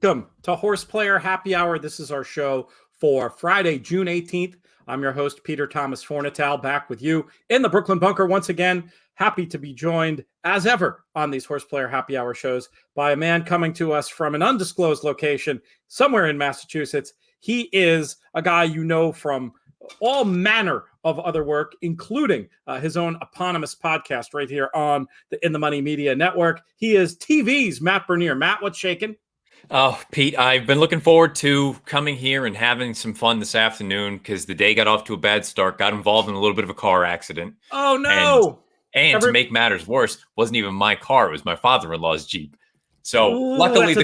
Welcome to HorsePlayer Happy Hour. This is our show for Friday, June 18th. I'm your host, Peter Thomas Fornatal, back with you in the Brooklyn Bunker once again. Happy to be joined, as ever, on these HorsePlayer Happy Hour shows by a man coming to us from an undisclosed location somewhere in Massachusetts. He is a guy you know from all manner of other work, including his own eponymous podcast right here on the In the Money Media Network. He is TV's Matt Bernier. Matt, what's shaking? Oh, Pete, I've been looking forward to coming here and having some fun this afternoon because the day got off to a bad start, got involved in a little bit of a car accident. Oh, no. And to make matters worse, wasn't even my car. It was my father-in-law's Jeep. So luckily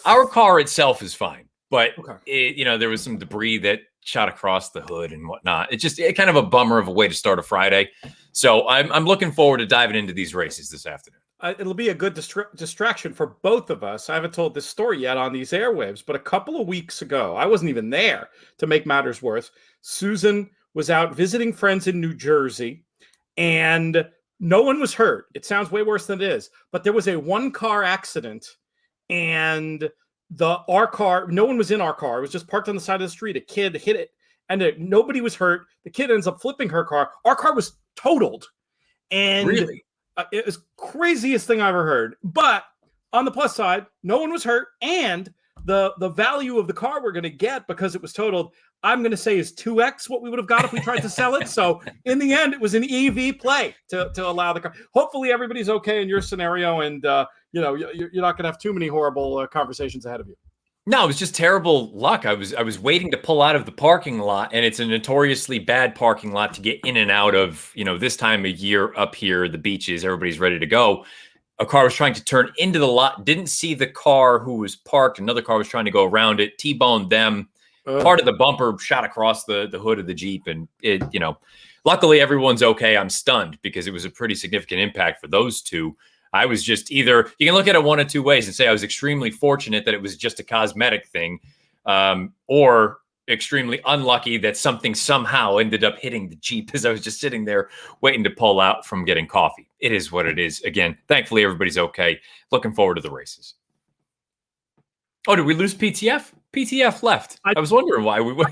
our car itself is fine. But, there was some debris that shot across the hood and whatnot. It's kind of a bummer of a way to start a Friday. So I'm looking forward to diving into these races this afternoon. It'll be a good distraction for both of us. I haven't told this story yet on these airwaves, but a couple of weeks ago, I wasn't even there to make matters worse. Susan was out visiting friends in New Jersey, and no one was hurt. It sounds way worse than it is, but there was a one-car accident, and our car, no one was in our car. It was just parked on the side of the street. A kid hit it, and nobody was hurt. The kid ends up flipping her car. Our car was totaled. And really? It was craziest thing I ever heard. But on the plus side, no one was hurt, and the value of the car we're going to get because it was totaled, I'm going to say is 2x what we would have got if we tried to sell it. So in the end, it was an EV play to allow the car. Hopefully everybody's okay in your scenario, and you're not going to have too many horrible conversations ahead of you. No, it was just terrible luck. I was waiting to pull out of the parking lot, and it's a notoriously bad parking lot to get in and out of, this time of year up here, the beaches, everybody's ready to go. A car was trying to turn into the lot, didn't see the car who was parked. Another car was trying to go around it, T-boned them. Part of the bumper shot across the hood of the Jeep, and luckily everyone's okay. I'm stunned because it was a pretty significant impact for those two. I was just either, you can look at it one of two ways and say I was extremely fortunate that it was just a cosmetic thing, or extremely unlucky that something somehow ended up hitting the Jeep as I was just sitting there waiting to pull out from getting coffee. It is what it is. Again, thankfully, everybody's okay. Looking forward to the races. Oh, did we lose PTF? PTF left. I was wondering why we were.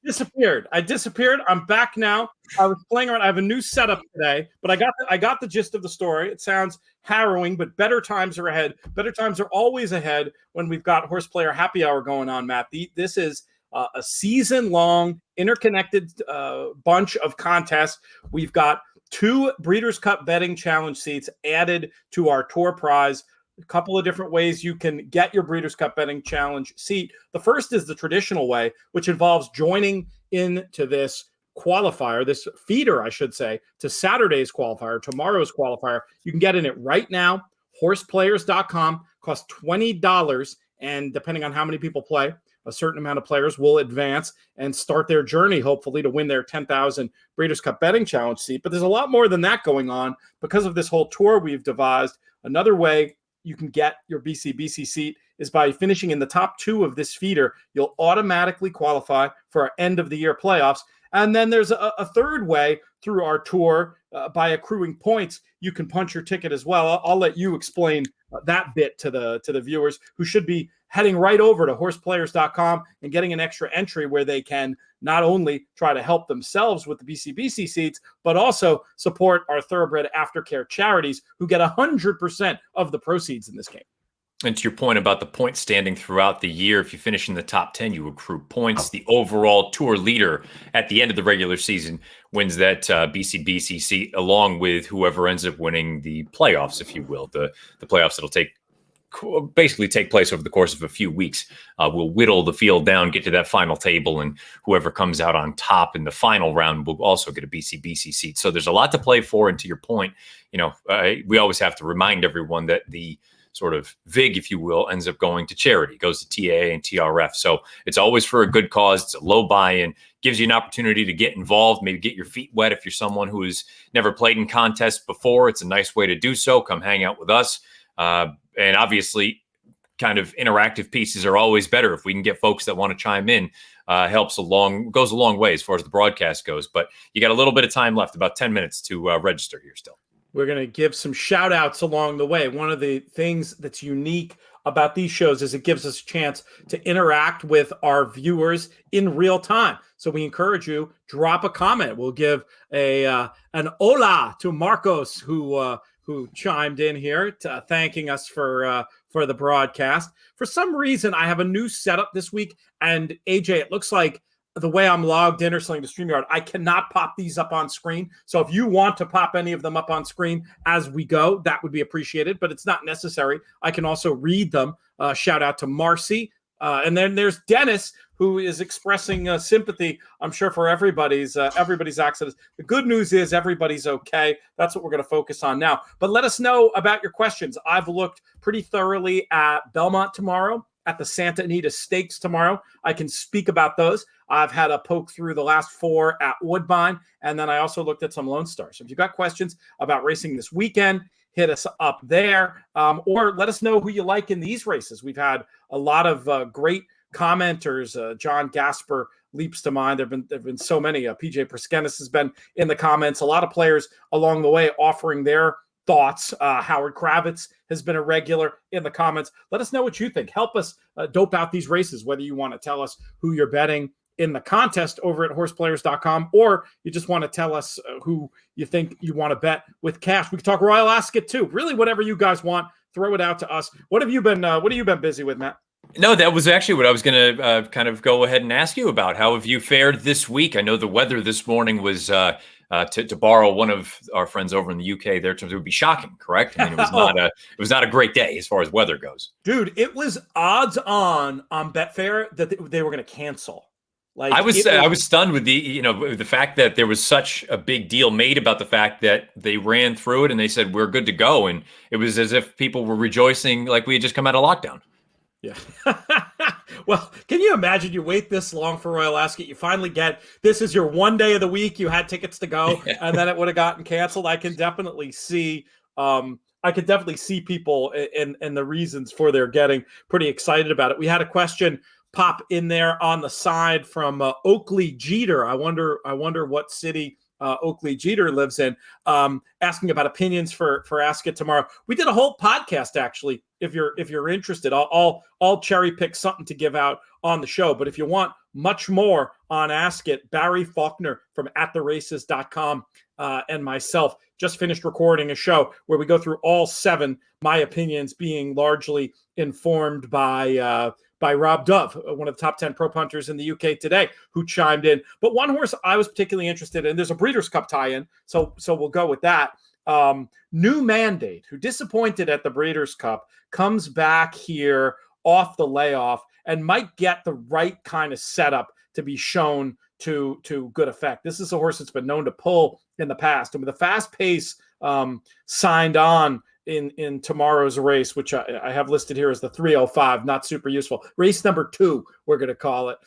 Disappeared. I disappeared. I'm back now. I was playing around. I have a new setup today, but I got the gist of the story. It sounds harrowing, but better times are ahead. Better times are always ahead when we've got HorsePlayer Happy Hour going on, Matt. This is a season-long, interconnected bunch of contests. We've got 2 Breeders' Cup Betting Challenge seats added to our tour prize. A couple of different ways you can get your Breeders' Cup Betting Challenge seat. The first is the traditional way, which involves joining into this qualifier, this feeder, I should say, to Saturday's qualifier, tomorrow's qualifier. You can get in it right now. Horseplayers.com costs $20, and depending on how many people play, a certain amount of players will advance and start their journey, hopefully, to win their 10,000 Breeders' Cup Betting Challenge seat. But there's a lot more than that going on because of this whole tour we've devised. Another way you can get your BCBC seat is by finishing in the top 2 of this feeder. You'll automatically qualify for our end of the year playoffs. And then there's a third way through our tour by accruing points. You can punch your ticket as well. I'll let you explain that bit to the viewers who should be heading right over to horseplayers.com and getting an extra entry where they can not only try to help themselves with the BCBC seats, but also support our thoroughbred aftercare charities who get 100% of the proceeds in this game. And to your point about the point standing throughout the year, if you finish in the top 10, you accrue points. The overall tour leader at the end of the regular season wins that BCBC seat, along with whoever ends up winning the playoffs, if you will. The playoffs that'll basically take place over the course of a few weeks. We'll whittle the field down, get to that final table, and whoever comes out on top in the final round will also get a BCBC seat. So there's a lot to play for. And to your point, we always have to remind everyone that the sort of VIG, if you will, ends up going to charity, goes to TAA and TRF. So it's always for a good cause. It's a low buy-in, gives you an opportunity to get involved, maybe get your feet wet. If you're someone who has never played in contests before, it's a nice way to do so. Come hang out with us. And obviously, kind of interactive pieces are always better. If we can get folks that want to chime in, goes a long way as far as the broadcast goes. But you got a little bit of time left, about 10 minutes to register here still. We're going to give some shout outs along the way. One of the things that's unique about these shows is it gives us a chance to interact with our viewers in real time. So we encourage you, drop a comment. We'll give an hola to Marcos, who chimed in here thanking us for the broadcast. For some reason, I have a new setup this week, and AJ, it looks like the way I'm logged in or something to StreamYard, I cannot pop these up on screen. So if you want to pop any of them up on screen as we go, that would be appreciated, but it's not necessary. I can also read them. Shout out to Marcy. And then there's Dennis, who is expressing sympathy, I'm sure, for everybody's accidents. The good news is everybody's okay. That's what we're going to focus on now. But let us know about your questions. I've looked pretty thoroughly at Belmont tomorrow, at the Santa Anita Stakes tomorrow. I can speak about those. I've had a poke through the last 4 at Woodbine, and then I also looked at some Lone Stars. So if you've got questions about racing this weekend, hit us up there, or let us know who you like in these races. We've had a lot of great commenters. John Gasper leaps to mind. There've been so many. PJ Priskenis has been in the comments. A lot of players along the way offering their thoughts. Howard Kravitz has been a regular in the comments. Let us know what you think. Help us dope out these races, whether you want to tell us who you're betting in the contest over at horseplayers.com, or you just want to tell us who you think you want to bet with cash. We can talk Royal Ascot too. Really, whatever you guys want, throw it out to us. What have you been busy with, Matt? No, that was actually what I was going to kind of go ahead and ask you about. How have you fared this week? I know the weather this morning was, to borrow one of our friends over in the UK, their terms, it would be shocking, correct? I mean, it was not a great day as far as weather goes. Dude, it was odds on Betfair that they were going to cancel. Like I was stunned with the fact that there was such a big deal made about the fact that they ran through it and they said we're good to go, and it was as if people were rejoicing like we had just come out of lockdown. Yeah. Well, can you imagine you wait this long for Royal Ascot? You finally this is your one day of the week. You had tickets to go, and then it would have gotten canceled. I can definitely see people and the reasons for their getting pretty excited about it. We had a question pop in there on the side from Oakley Jeter. I wonder what city Oakley Jeter lives in, asking about opinions for Ascot tomorrow. We did a whole podcast, actually. If you're interested, I'll cherry pick something to give out on the show. But if you want much more on Ascot, Barry Faulkner from attheraces.com and myself just finished recording a show where we go through all 7, my opinions being largely informed by Rob Dove, one of the top 10 pro punters in the UK today, who chimed in. But one horse I was particularly interested in, there's a Breeders' Cup tie-in, so we'll go with that. New Mandate, who disappointed at the Breeders' Cup, comes back here off the layoff and might get the right kind of setup to be shown to good effect. This is a horse that's been known to pull in the past, and with a fast pace signed on in tomorrow's race, which I have listed here as the 305, not super useful. Race number 2, we're going to call it.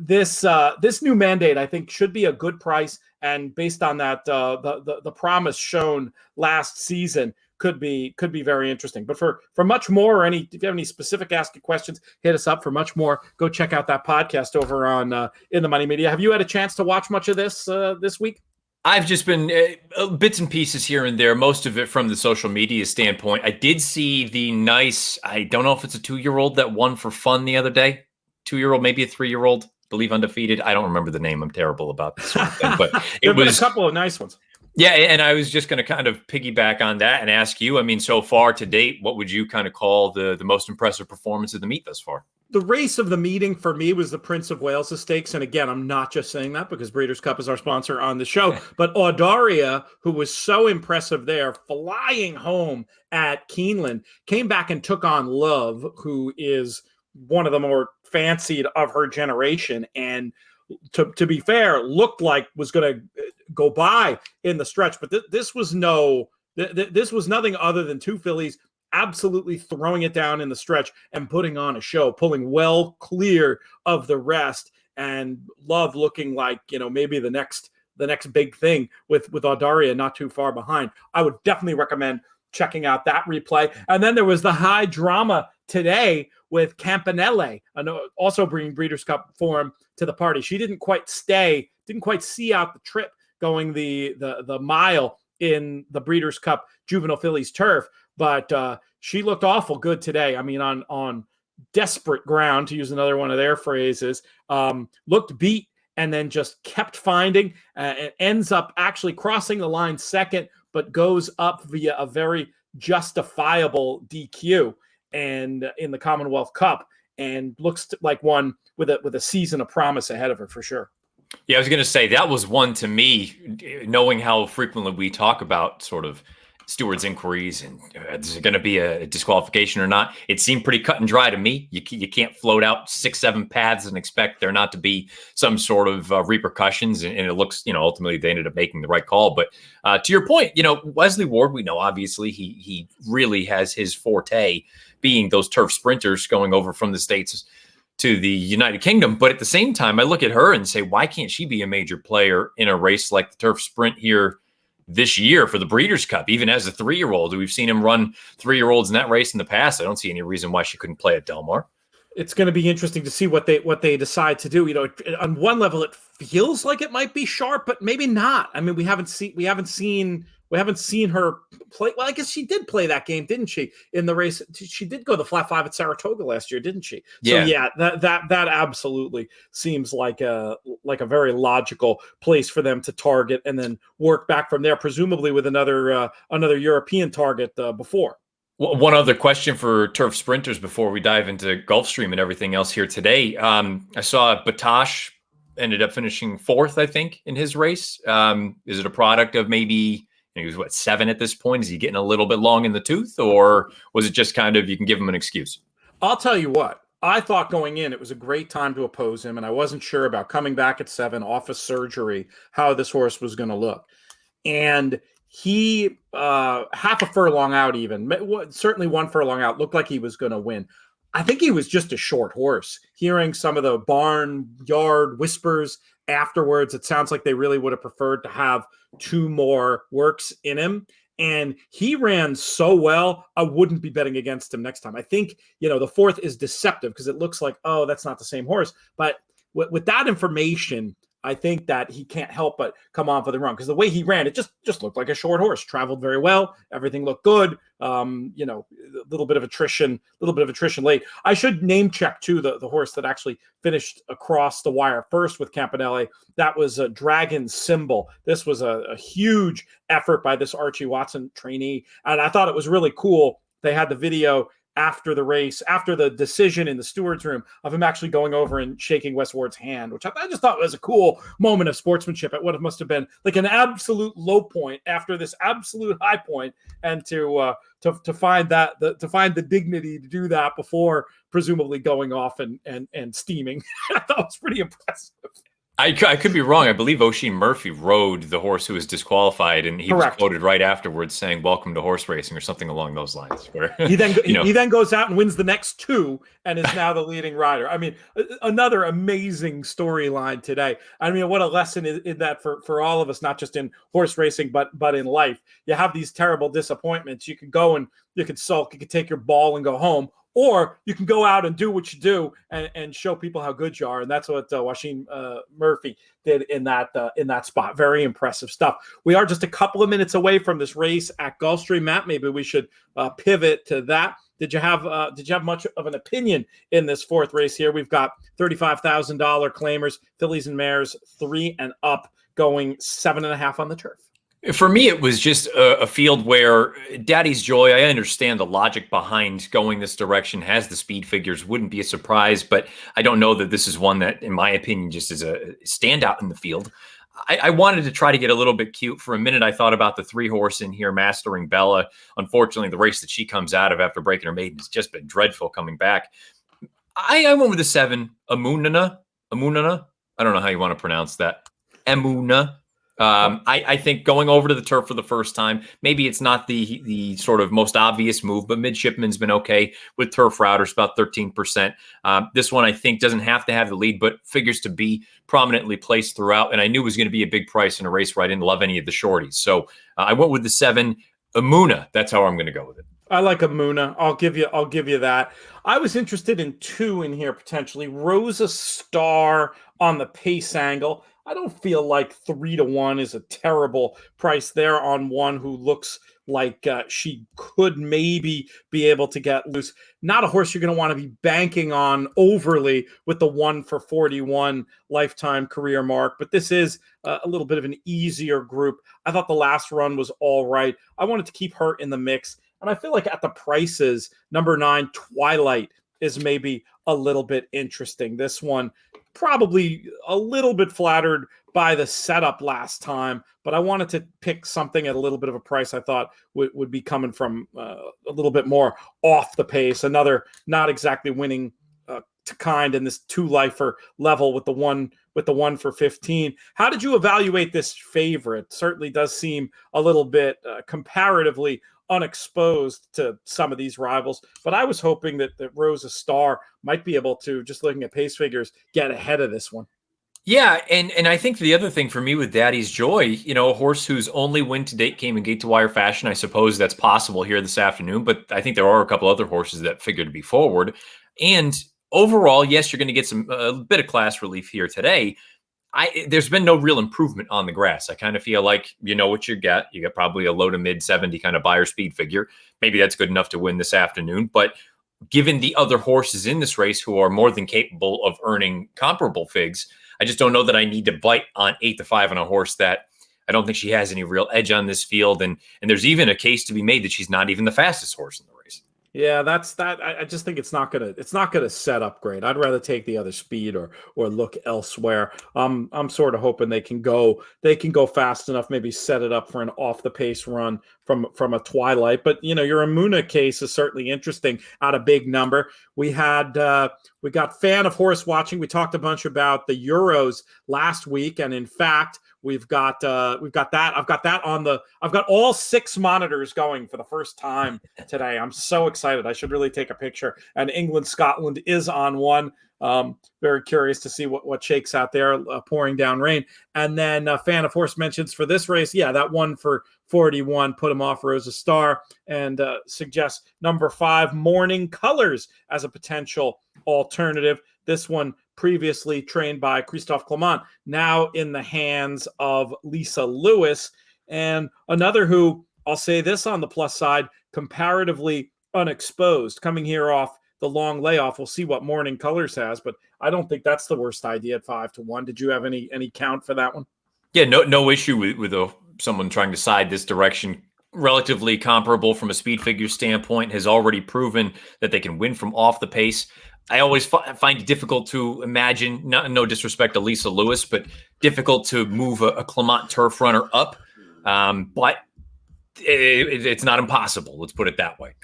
This New Mandate, I think, should be a good price, and based on that, the promise shown last season could be very interesting. But for much more, or if you have any specific asking questions, hit us up. For much more, go check out that podcast over on In the Money Media. Have you had a chance to watch much of this week? I've just been bits and pieces here and there, most of it from the social media standpoint. I did see the nice, I don't know if it's a 2-year-old that won for fun the other day. 2-year-old, maybe a 3-year-old, believe undefeated. I don't remember the name. I'm terrible about this sort of thing, but it was a couple of nice ones. Yeah, and I was just going to kind of piggyback on that and ask you, I mean, so far to date, what would you kind of call the most impressive performance of the meet thus far? The race of the meeting for me was the Prince of Wales Stakes. And again, I'm not just saying that because Breeders' Cup is our sponsor on the show, but Audaria, who was so impressive there, flying home at Keeneland, came back and took on Love, who is one of the more fancied of her generation. And to be fair, looked like was going to go by in the stretch. But this was nothing other than 2 fillies absolutely throwing it down in the stretch and putting on a show, pulling well clear of the rest, and Love looking like, maybe the next big thing with Audaria not too far behind. I would definitely recommend checking out that replay. And then there was the high drama today with Campanelle, also bringing Breeders' Cup form to the party. She didn't quite see out the trip going the mile in the Breeders' Cup Juvenile Fillies turf, but she looked awful good today. I mean, on desperate ground, to use another one of their phrases, looked beat and then just kept finding, and ends up actually crossing the line second, but goes up via a very justifiable DQ and in the Commonwealth Cup, and looks like one with a season of promise ahead of her for sure. Yeah, I was going to say that was one to me, knowing how frequently we talk about sort of stewards' inquiries and is it going to be a disqualification or not? It seemed pretty cut and dry to me. You can't float out 6-7 paths and expect there not to be some sort of repercussions. And it looks, ultimately they ended up making the right call. But to your point, Wesley Ward, we know obviously he really has his forte being those turf sprinters going over from the States to the United Kingdom. But at the same time, I look at her and say, why can't she be a major player in a race like the turf sprint here this year for the Breeders' Cup, even as a 3-year-old? We've seen him run 3-year-olds in that race in the past. I don't see any reason why she couldn't play at Del Mar. It's going to be interesting to see what they decide to do. On one level, it feels like it might be sharp, but maybe not. I mean, we haven't seen her play. Well, I guess she did play that game, didn't she? In the race, she did go the flat 5 at Saratoga last year, didn't she? So yeah, that absolutely seems like a very logical place for them to target and then work back from there, presumably with another European target before. One other question for turf sprinters before we dive into Gulfstream and everything else here today. I saw Batash ended up finishing 4th, I think, in his race. Is it a product of maybe he was 7 at this point? Is he getting a little bit long in the tooth, or was it just kind of you can give him an excuse? I'll tell you what. I thought going in it was a great time to oppose him, and I wasn't sure about coming back at 7 off of surgery how this horse was going to look. And he half a furlong out, even certainly 1 furlong out, looked like he was going to win. I think he was just a short horse. Hearing some of the barnyard whispers afterwards, it sounds like they really would have preferred to have 2 more works in him. And he ran so well, I wouldn't be betting against him next time. I think, the 4th is deceptive because it looks like, oh, that's not the same horse. But with that information, I think that he can't help but come on for the run, because the way he ran, it just looked like a short horse. Traveled very well. Everything looked good. A little bit of attrition late. I should name check too the horse that actually finished across the wire first with Campanelli. That was a Dragon Symbol. This was a huge effort by this Archie Watson trainee, and I thought it was really cool. They had the video after the race, after the decision in the steward's room, of him actually going over and shaking Wes Ward's hand, which I just thought was a cool moment of sportsmanship at what it must have been like an absolute low point after this absolute high point, and to find the dignity to do that before presumably going off and steaming. I thought it was pretty impressive. I could be wrong. I believe Oisin Murphy rode the horse who was disqualified, and he was quoted right afterwards saying, "Welcome to horse racing," or something along those lines. Where he then goes out and wins the next 2 and is now the leading rider. I mean, another amazing storyline today. I mean, what a lesson in that for all of us, not just in horse racing, but in life. You have these terrible disappointments. You can go and you can sulk. You can take your ball and go home. Or you can go out and do what you do and show people how good you are, and that's what Oisin Murphy did in that spot. Very impressive stuff. We are just a couple of minutes away from this race at Gulfstream. Matt, maybe we should pivot to that. Did you have much of an opinion in this 4th race here? We've got $35,000 claimers, fillies and mares 3 and up, going 7.5 on the turf. For me, it was just a field where Daddy's Joy, I understand the logic behind going this direction, has the speed figures, wouldn't be a surprise, but I don't know that this is one that, in my opinion, just is a standout in the field. I wanted to try to get a little bit cute. For a minute, I thought about the 3 horse in here, Mastering Bella. Unfortunately, the race that she comes out of after breaking her maiden has just been dreadful coming back. I went with the 7, Amunana. I don't know how you want to pronounce that. Emuna. I think going over to the turf for the first time, maybe it's not the sort of most obvious move, but Midshipman's been okay with turf routers, about 13%. This one, I think, doesn't have to have the lead, but figures to be prominently placed throughout. And I knew it was going to be a big price in a race where I didn't love any of the shorties. So I went with the 7, Amuna. That's how I'm going to go with it. I like Amuna. I'll give you that. I was interested in 2 in here potentially. Rosa Star on the pace angle. I don't feel like 3-1 is a terrible price there on one who looks like she could maybe be able to get loose. Not a horse you're going to want to be banking on overly with the 1 for 41 lifetime career mark, but this is a little bit of an easier group. I thought the last run was all right. I wanted to keep her in the mix, and I feel like at the prices, number 9, Twilight, is maybe a little bit interesting. This one probably a little bit flattered by the setup last time, but I wanted to pick something at a little bit of a price I thought would be coming from a little bit more off the pace. Another not exactly winning to kind in this 2-lifer level with the one for 15. How did you evaluate this favorite? Certainly does seem a little bit comparatively unexposed to some of these rivals, but I was hoping that Rosa Star might be able to, just looking at pace figures, get ahead of this one. Yeah, and I think the other thing for me with Daddy's Joy, a horse whose only win to date came in gate to wire fashion. I suppose that's possible here this afternoon, but I think there are a couple other horses that figure to be forward. And overall, yes, you're going to get a bit of class relief here today. There's been no real improvement on the grass. I kind of feel like you know what you get. You get probably a low to mid 70 kind of buyer speed figure. Maybe that's good enough to win this afternoon. But given the other horses in this race who are more than capable of earning comparable figs, I just don't know that I need to bite on 8-5 on a horse that I don't think she has any real edge on this field. And there's even a case to be made that she's not even the fastest horse in the race. Yeah, that's that. I just think it's not gonna set up great. I'd rather take the other speed or look elsewhere. I'm sort of hoping they can go fast enough, maybe set it up for an off the pace run from a Twilight. But your Amuna case is certainly interesting at a big number. We got fan of horse watching. We talked a bunch about the Euros last week, and in fact, we've got that. I've got all 6 monitors going for the first time today. I'm so excited. I should really take a picture. And England, Scotland is on one. Very curious to see what shakes out there, pouring down rain. And then fan of horse mentions for this race. Yeah, that 1 for 41 put him off Rosa Star, and suggests number 5, Morning Colors, as a potential alternative. This one previously trained by Christophe Clement, now in the hands of Lisa Lewis. And another who, I'll say this on the plus side, comparatively unexposed, coming here off the long layoff. We'll see what Morning Colors has, but I don't think that's the worst idea at 5-1. Did you have any count for that one? Yeah, no issue with someone trying to side this direction. Relatively comparable from a speed figure standpoint, has already proven that they can win from off the pace. I always find it difficult to imagine, no disrespect to Lisa Lewis, but difficult to move a Clement turf runner up. But it's not impossible. Let's put it that way.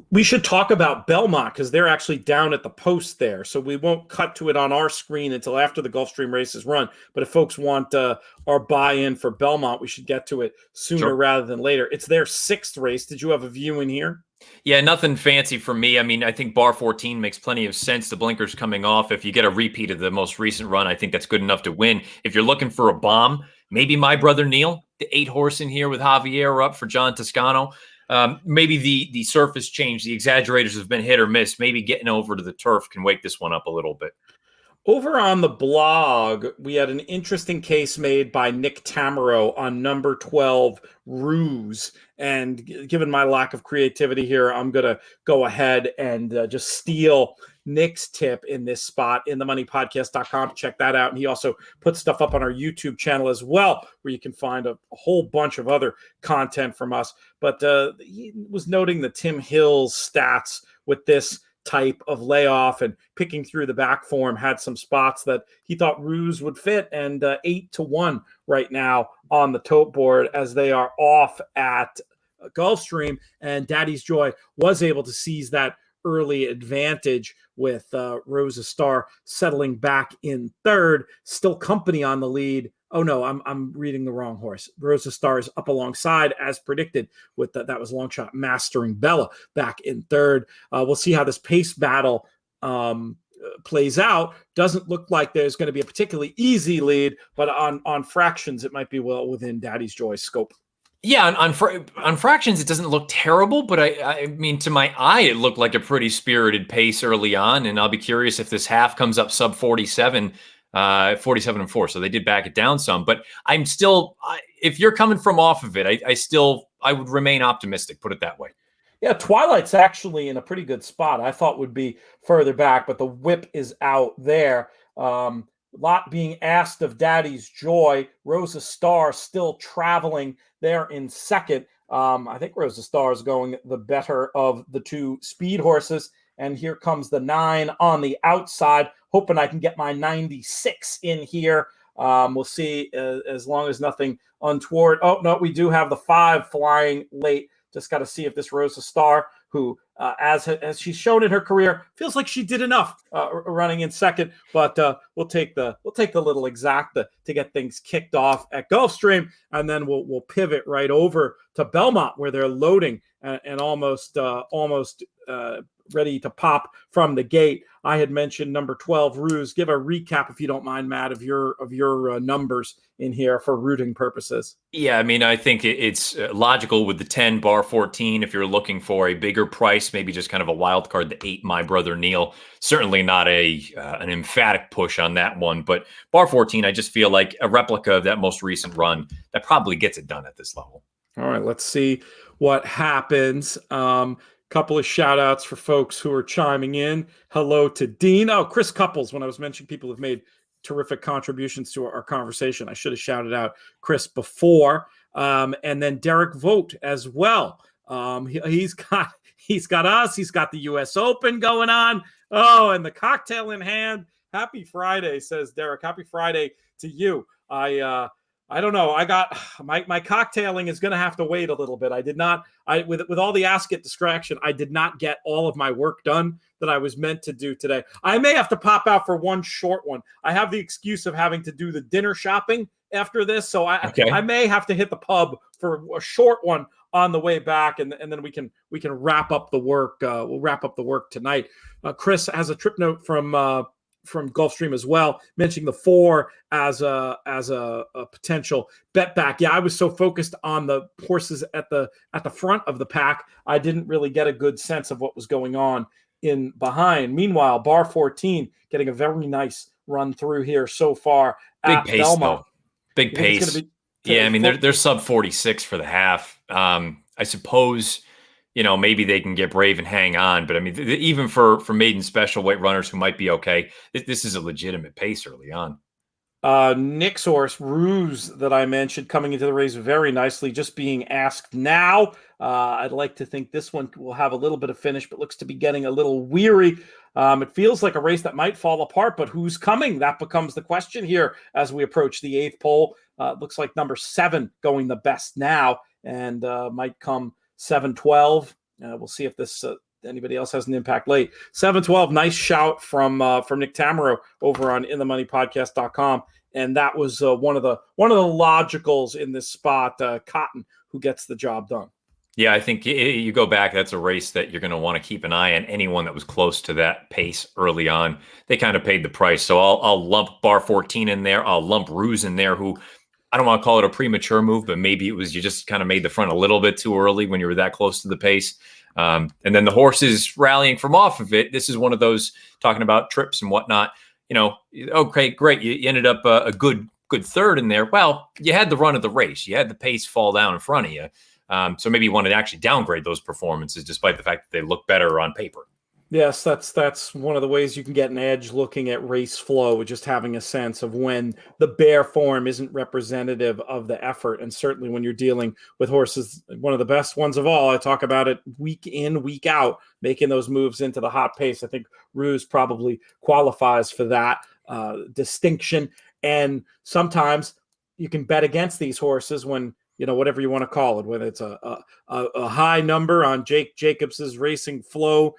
We should talk about Belmont because they're actually down at the post there. So we won't cut to it on our screen until after the Gulfstream race is run. But if folks want our buy-in for Belmont, we should get to it sooner rather than later. It's their 6th race. Did you have a view in here? Yeah, nothing fancy for me. I mean, I think bar 14 makes plenty of sense. The blinkers coming off. If you get a repeat of the most recent run, I think that's good enough to win. If you're looking for a bomb, maybe My Brother Neil, the 8 horse in here with Javier up for John Toscano. Maybe the surface change, the exaggerators have been hit or miss. Maybe getting over to the turf can wake this one up a little bit. Over on the blog, we had an interesting case made by Nick Tamaro on number 12, Ruse. And given my lack of creativity here, I'm going to go ahead and just steal Nick's tip in this spot in themoneypodcast.com. Check that out. And he also puts stuff up on our YouTube channel as well, where you can find a whole bunch of other content from us. But he was noting the Tim Hill's stats with this type of layoff, and picking through the back form, had some spots that he thought Ruse would fit, and 8-1 right now on the tote board as they are off at Gulfstream. And Daddy's Joy was able to seize that early advantage with Rosa Star settling back in 3rd, still company on the lead. Oh no, I'm reading the wrong horse. Rosa Star is up alongside as predicted with that was long shot Mastering Bella back in 3rd. We'll see how this pace battle plays out. Doesn't look like there's going to be a particularly easy lead, but on fractions, it might be well within Daddy's Joy's scope. Yeah, on fractions, it doesn't look terrible, but I mean, to my eye, it looked like a pretty spirited pace early on, and I'll be curious if this half comes up sub 47. 47-4. So they did back it down some, but I'm still, if you're coming from off of it, I would remain optimistic, put it that way. Yeah, Twilight's actually in a pretty good spot. I thought would be further back, but the whip is out there. Lot being asked of Daddy's Joy. Rosa Star still traveling there in second. I think Rosa Star is going the better of the two speed horses. And here comes the 9 on the outside, hoping I can get my 96 in here. We'll see as long as nothing untoward. Oh, no, we do have the 5 flying late. Just got to see if this Rosa Star, who, as she's shown in her career, feels like she did enough running in second. But we'll take the little exacta to get things kicked off at Gulfstream, and then we'll pivot right over to Belmont, where they're loading and almost ready to pop from the gate. I had mentioned number 12, Ruse. Give a recap, if you don't mind, Matt, of your numbers in here for rooting purposes. Yeah, I mean, I think it's logical with the 10 bar 14. If you're looking for a bigger price, maybe just kind of a wild card, the 8, My Brother Neil. Certainly not an emphatic push on that one, but bar 14, I just feel like a replica of that most recent run that probably gets it done at this level. All right, let's see what happens. Couple of shout outs for folks who are chiming in. Hello to Dean. Oh, Chris Couples. When I was mentioning people have made terrific contributions to our conversation, I should have shouted out Chris before. And then Derek Vogt as well. He's got us. He's got the U.S. Open going on. Oh, and the cocktail in hand. Happy Friday, says Derek. Happy Friday to you. I don't know. I got my cocktailing is going to have to wait a little bit. With all the Ask It distraction, I did not get all of my work done that I was meant to do today. I may have to pop out for one short one. I have the excuse of having to do the dinner shopping after this, so I may have to hit the pub for a short one on the way back, and then we can wrap up the work. We'll wrap up the work tonight. Chris has a trip note from Gulfstream as well, mentioning the 4 as a potential bet back. Yeah, I was so focused on the horses at the front of the pack, I didn't really get a good sense of what was going on in behind. Meanwhile, bar 14 getting a very nice run through here so far. Big pace, Belmont. though. Big pace. Yeah, I mean they're sub 46 for the half. I suppose, maybe they can get brave and hang on. But I mean, even for maiden special weight runners who might be okay, this is a legitimate pace early on. Nick's horse, Ruse, that I mentioned, coming into the race very nicely, just being asked now. I'd like to think this one will have a little bit of finish, but looks to be getting a little weary. It feels like a race that might fall apart, but who's coming? That becomes the question here as we approach the 8th pole. Looks like number 7 going the best now, and might come 7-12. We'll see if this anybody else has an impact late. 7-12, nice shout from Nick Tamaro over on inthemoneypodcast.com. And that was one of the logicals in this spot, Cotton, who gets the job done. Yeah, I think you go back, that's a race that you're going to want to keep an eye on. Anyone that was close to that pace early on, they kind of paid the price. So I'll lump bar 14 in there. I'll lump Ruse in there, who I don't want to call it a premature move, but maybe it was you just kind of made the front a little bit too early when you were that close to the pace. And then the horses rallying from off of it. This is one of those talking about trips and whatnot. Okay, great. You ended up a good third in there. Well, you had the run of the race. You had the pace fall down in front of you. So maybe you wanted to actually downgrade those performances despite the fact that they look better on paper. Yes, that's one of the ways you can get an edge looking at race flow, just having a sense of when the bare form isn't representative of the effort. And certainly when you're dealing with horses, one of the best ones of all, I talk about it week in, week out, making those moves into the hot pace. I think Ruse probably qualifies for that distinction. And sometimes you can bet against these horses when, whatever you want to call it, whether it's a high number on Jake Jacobs's racing flow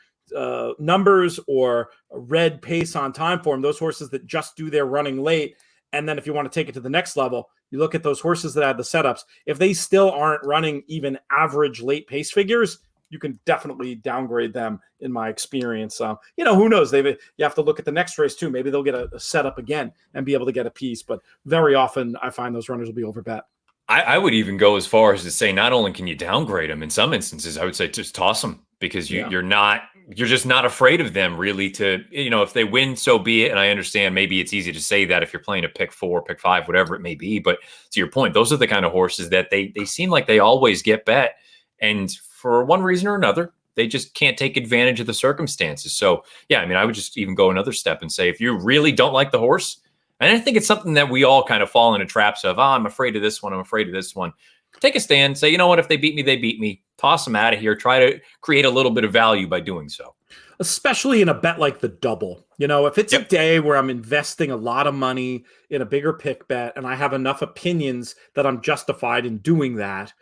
numbers or a red pace on time form, those horses that just do their running late. And then if you want to take it to the next level, you look at those horses that have the setups. If they still aren't running even average late pace figures, you can definitely downgrade them in my experience. Who knows? You have to look at the next race too. Maybe they'll get a setup again and be able to get a piece. But very often I find those runners will be overbet. I would even go as far as to say not only can you downgrade them, in some instances, I would say just toss them. because Yeah. you're just not afraid of them really to, if they win, so be it. And I understand maybe it's easy to say that if you're playing a pick 4, pick 5, whatever it may be. But to your point, those are the kind of horses that they seem like they always get bet. And for one reason or another, they just can't take advantage of the circumstances. So yeah, I mean, I would just even go another step and say, if you really don't like the horse, and I think it's something that we all kind of fall into traps of, I'm afraid of this one, I'm afraid of this one. Take a stand, say, you know what, if they beat me, they beat me. Toss them out of here. Try to create a little bit of value by doing so. Especially in a bet like the double. If it's a day where I'm investing a lot of money in a bigger pick bet and I have enough opinions that I'm justified in doing that,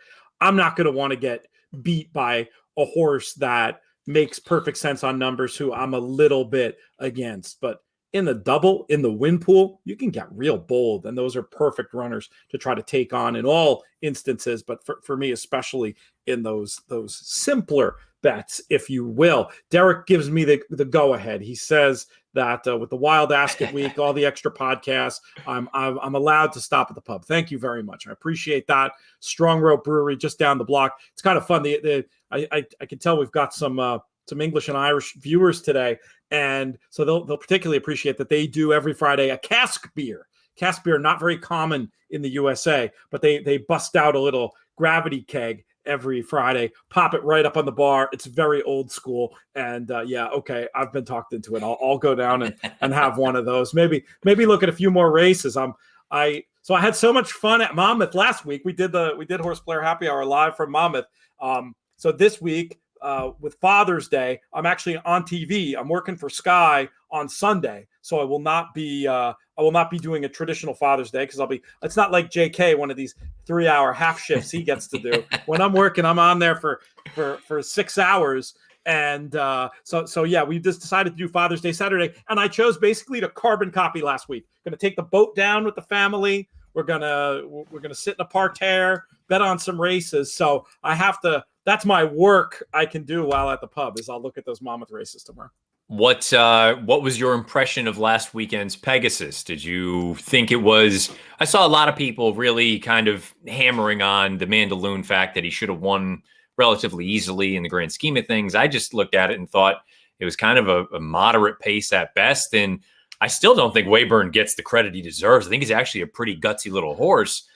I'm not going to want to get beat by a horse that makes perfect sense on numbers who I'm a little bit against. But in the double, in the win pool, you can get real bold, and those are perfect runners to try to take on in all instances. But for me, especially in those simpler bets, if you will. Derek gives me the go ahead. He says that with the Wild Ascot week, all the extra podcasts, I'm allowed to stop at the pub. Thank you very much. I appreciate that. Strong Rope Brewery just down the block. It's kind of fun. I can tell we've got some English and Irish viewers today, and so they'll particularly appreciate that they do every Friday a cask beer. Cask beer, not very common in the USA, but they bust out a little gravity keg every Friday, pop it right up on the bar. It's very old school, and okay, I've been talked into it. I'll go down and have one of those. Maybe look at a few more races. So I had so much fun at Monmouth last week. We did HorsePlayer Happy Hour live from Monmouth. So this week, with Father's Day, I'm actually on TV. I'm working for Sky on Sunday, so I will not be doing a traditional Father's Day because it's not like JK, one of these 3-hour half shifts he gets to do. When I'm working, I'm on there for 6 hours. And so yeah, we just decided to do Father's Day Saturday, and I chose basically to carbon copy last week. Gonna take the boat down with the family. We're gonna sit in a parterre, bet on some races. So I have to. That's my work I can do while at the pub. Is I'll look at those Monmouth races tomorrow. What was your impression of last weekend's Pegasus? Did you think it was? I saw a lot of people really kind of hammering on the Mandaloun fact that he should have won relatively easily in the grand scheme of things. I just looked at it and thought it was kind of a moderate pace at best. And I still don't think Wayburn gets the credit he deserves. I think he's actually a pretty gutsy little horse.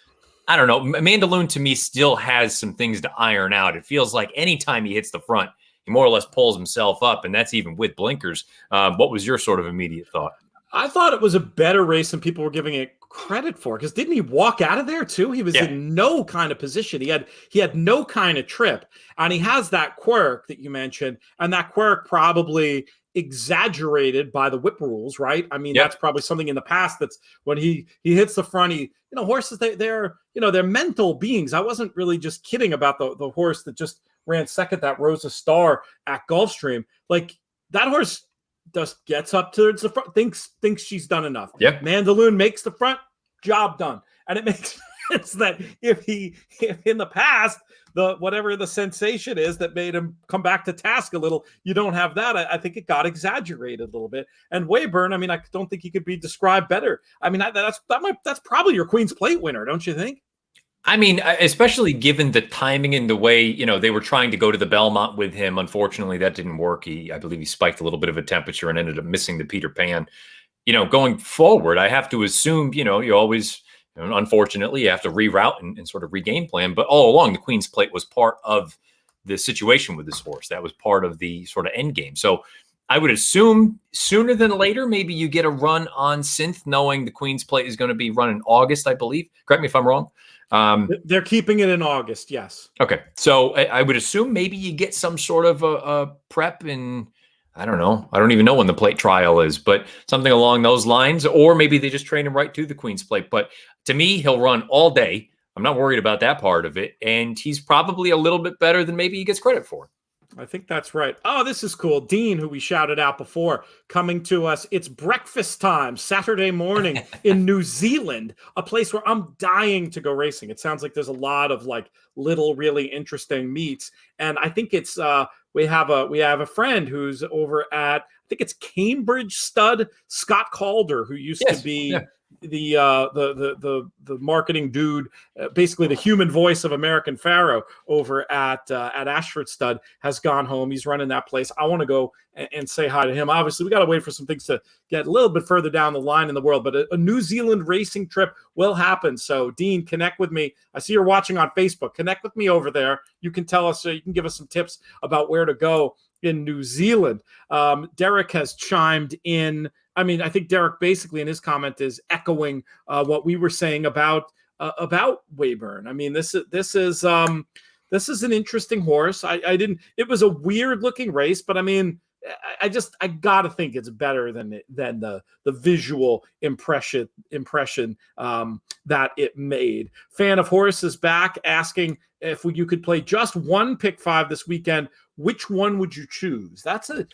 I don't know. Mandaloun to me still has some things to iron out. It feels like anytime he hits the front, he more or less pulls himself up, and that's even with blinkers. What was your sort of immediate thought? I thought it was a better race than people were giving it credit for, because didn't he walk out of there too? He was in no kind of position. He had no kind of trip, and he has that quirk that you mentioned, and that quirk probably exaggerated by the whip rules, right? I mean, that's probably something in the past that's when he hits the front, horses, they're mental beings. I wasn't really just kidding about the horse that just ran second, that Rosa Star at Gulfstream. Like, that horse just gets up to the front, thinks she's done enough. Yep. Mandaloun makes the front, job done. And it makes sense that if in the past, whatever the sensation is that made him come back to task a little, you don't have that. I think it got exaggerated a little bit. And Wayburn, I mean, I don't think he could be described better. I mean, that's probably your Queen's Plate winner, don't you think? I mean, especially given the timing and the way, they were trying to go to the Belmont with him. Unfortunately, that didn't work. I believe he spiked a little bit of a temperature and ended up missing the Peter Pan. Going forward, I have to assume, you always, unfortunately, you have to reroute and sort of regame plan. But all along, the Queen's Plate was part of the situation with this horse. That was part of the sort of end game. So I would assume sooner than later, maybe you get a run on Synth, knowing the Queen's Plate is going to be run in August, I believe. Correct me if I'm wrong. They're keeping it in August, yes. Okay, so I would assume maybe you get some sort of a prep in, I don't know. I don't even know when the plate trial is, but something along those lines. Or maybe they just train him right to the Queen's Plate. But to me, he'll run all day. I'm not worried about that part of it. And he's probably a little bit better than maybe he gets credit for. I think that's right. Oh, this is cool. Dean, who we shouted out before, coming to us. It's breakfast time, Saturday morning in New Zealand, a place where I'm dying to go racing. It sounds like there's a lot of little, really interesting meets. And I think it's we have a friend who's over at, I think it's Cambridge stud, Scott Calder, who used to be the marketing dude, basically the human voice of American Pharaoh over at Ashford Stud, has gone home. He's running that place. I want to go and say hi to him. Obviously, we got to wait for some things to get a little bit further down the line in the world, but a New Zealand racing trip will happen. So, Dean, connect with me. I see you're watching on Facebook. Connect with me over there. You can tell us, you can give us some tips about where to go in New Zealand. Derek has chimed in. I mean, I think Derek basically in his comment is echoing what we were saying about Weyburn. I mean, this is an interesting horse. It was a weird looking race, but I mean, I gotta think it's better than the visual impression that it made. Fan of Horse is back asking if you could play just one pick 5 this weekend. Which one would you choose? That's an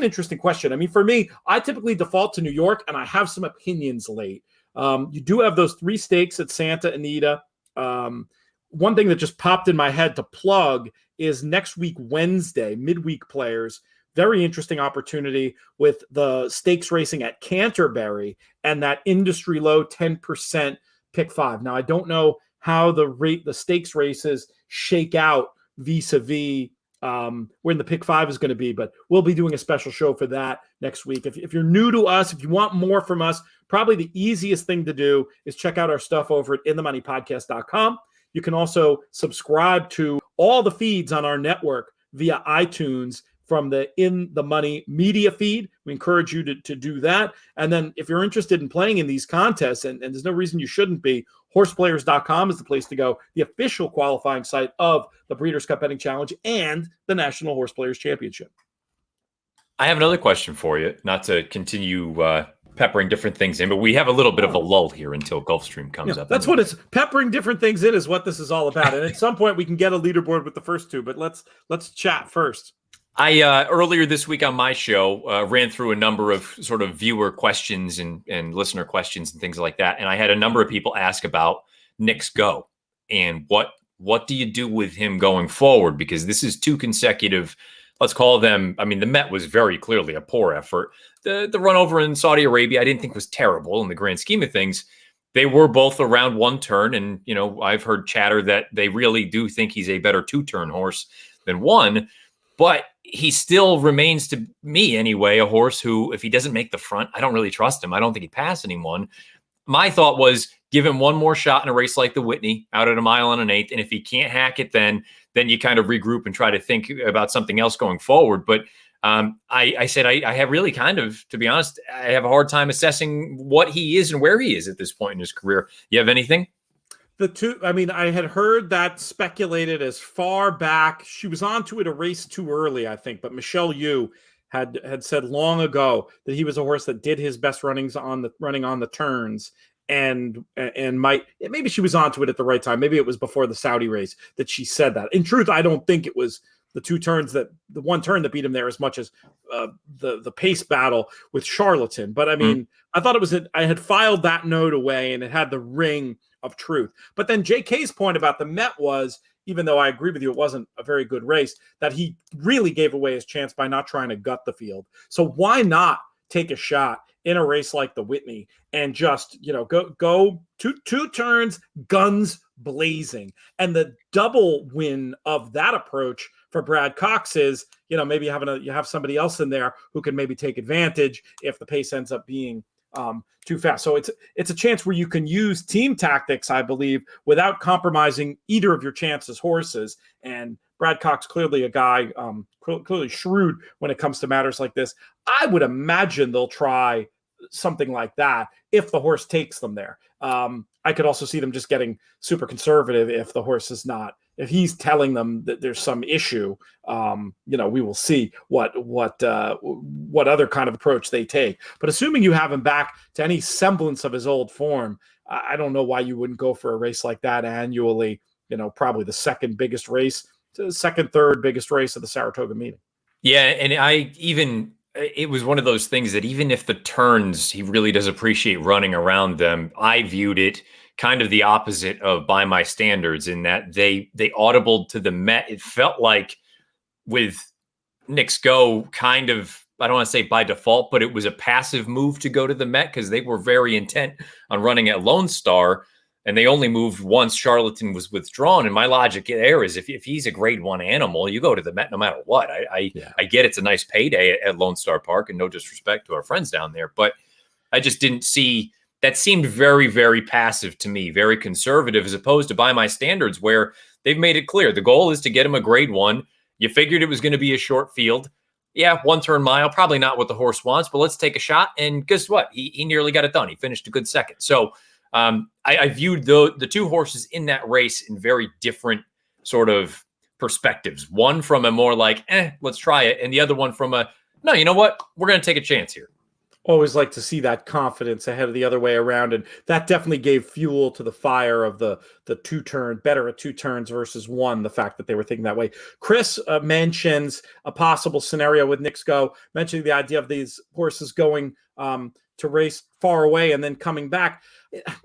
interesting question. I mean, for me, I typically default to New York, and I have some opinions late. You do have those 3 stakes at Santa Anita. One thing that just popped in my head to plug is next week, Wednesday, midweek players. Very interesting opportunity with the stakes racing at Canterbury and that industry low 10% pick 5. Now, I don't know how the stakes races shake out vis-a-vis when the pick 5 is going to be, but we'll be doing a special show for that next week. If you're new to us, if you want more from us, probably the easiest thing to do is check out our stuff over at inthemoneypodcast.com. You can also subscribe to all the feeds on our network via iTunes from the In the Money media feed. We encourage you to do that. And then if you're interested in playing in these contests, and there's no reason you shouldn't be, horseplayers.com is the place to go, the official qualifying site of the Breeders' Cup Betting Challenge and the National Horse Players Championship. I have another question for you, not to continue peppering different things in, but we have a little bit of a lull here until Gulfstream comes up. That's what it's peppering different things in is what this is all about. And at some point we can get a leaderboard with the first 2, but let's chat first. I earlier this week on my show ran through a number of sort of viewer questions and listener questions and things like that. And I had a number of people ask about Nick's Go and what do you do with him going forward? Because this is 2 consecutive, let's call them, I mean, the Met was very clearly a poor effort. The run over in Saudi Arabia, I didn't think was terrible in the grand scheme of things. They were both around 1 turn. And, you know, I've heard chatter that they really do think he's a better 2-turn horse than 1. But he still remains, to me anyway, a horse who, if he doesn't make the front, I don't really trust him. I don't think he'd pass anyone. My thought was give him one more shot in a race like the Whitney out at 1 1/8. And if he can't hack it, then you kind of regroup and try to think about something else going forward. But I said I have really kind of, to be honest, I have a hard time assessing what he is and where he is at this point in his career. You have anything? I had heard that speculated as far back. She was onto it a race too early, I think, but Michelle Yu had said long ago that he was a horse that did his best running on the turns and maybe she was onto it at the right time. Maybe it was before the Saudi race that she said that. In truth, I don't think it was the 1 turn that beat him there as much as the pace battle with Charlatan. But I mean, I thought I had filed that note away and it had the ring of truth. But then JK's point about the Met was, even though I agree with you, it wasn't a very good race, that he really gave away his chance by not trying to gut the field. So why not take a shot in a race like the Whitney and just, go 2 turns, guns blazing. And the double win of that approach for Brad Cox is, maybe you have somebody else in there who can maybe take advantage if the pace ends up being too fast. So it's a chance where you can use team tactics, I believe, without compromising either of your chances horses. And Brad Cox, clearly a guy, clearly shrewd when it comes to matters like this. I would imagine they'll try something like that if the horse takes them there. I could also see them just getting super conservative if the horse is not. If he's telling them that there's some issue, we will see what other kind of approach they take. But assuming you have him back to any semblance of his old form, I don't know why you wouldn't go for a race like that annually. Probably the second, third biggest race of the Saratoga meeting. Yeah, and it was one of those things that even if the turns, he really does appreciate running around them. I viewed it kind of the opposite of by my standards in that they audibled to the Met. It felt like with Nick's Go kind of I don't want to say by default, but it was a passive move to go to the Met because they were very intent on running at Lone Star, and they only moved once Charlatan was withdrawn. And my logic there is if he's a grade 1 animal, you go to the Met no matter what. I get it's a nice payday at Lone Star Park, and no disrespect to our friends down there, but I just didn't see that. Seemed very, very passive to me, very conservative, as opposed to by my standards where they've made it clear the goal is to get him a grade 1. You figured it was going to be a short field. Yeah, 1 turn mile, probably not what the horse wants, but let's take a shot. And guess what? He nearly got it done. He finished a good second. So I viewed the 2 horses in that race in very different sort of perspectives. One from a more like, let's try it. And the other one from a, no, you know what? We're going to take a chance here. Always like to see that confidence ahead of the other way around. And that definitely gave fuel to the fire of the 2 turn, better at 2 turns versus 1, the fact that they were thinking that way. Chris mentions a possible scenario with Knicks Go, mentioning the idea of these horses going to race far away and then coming back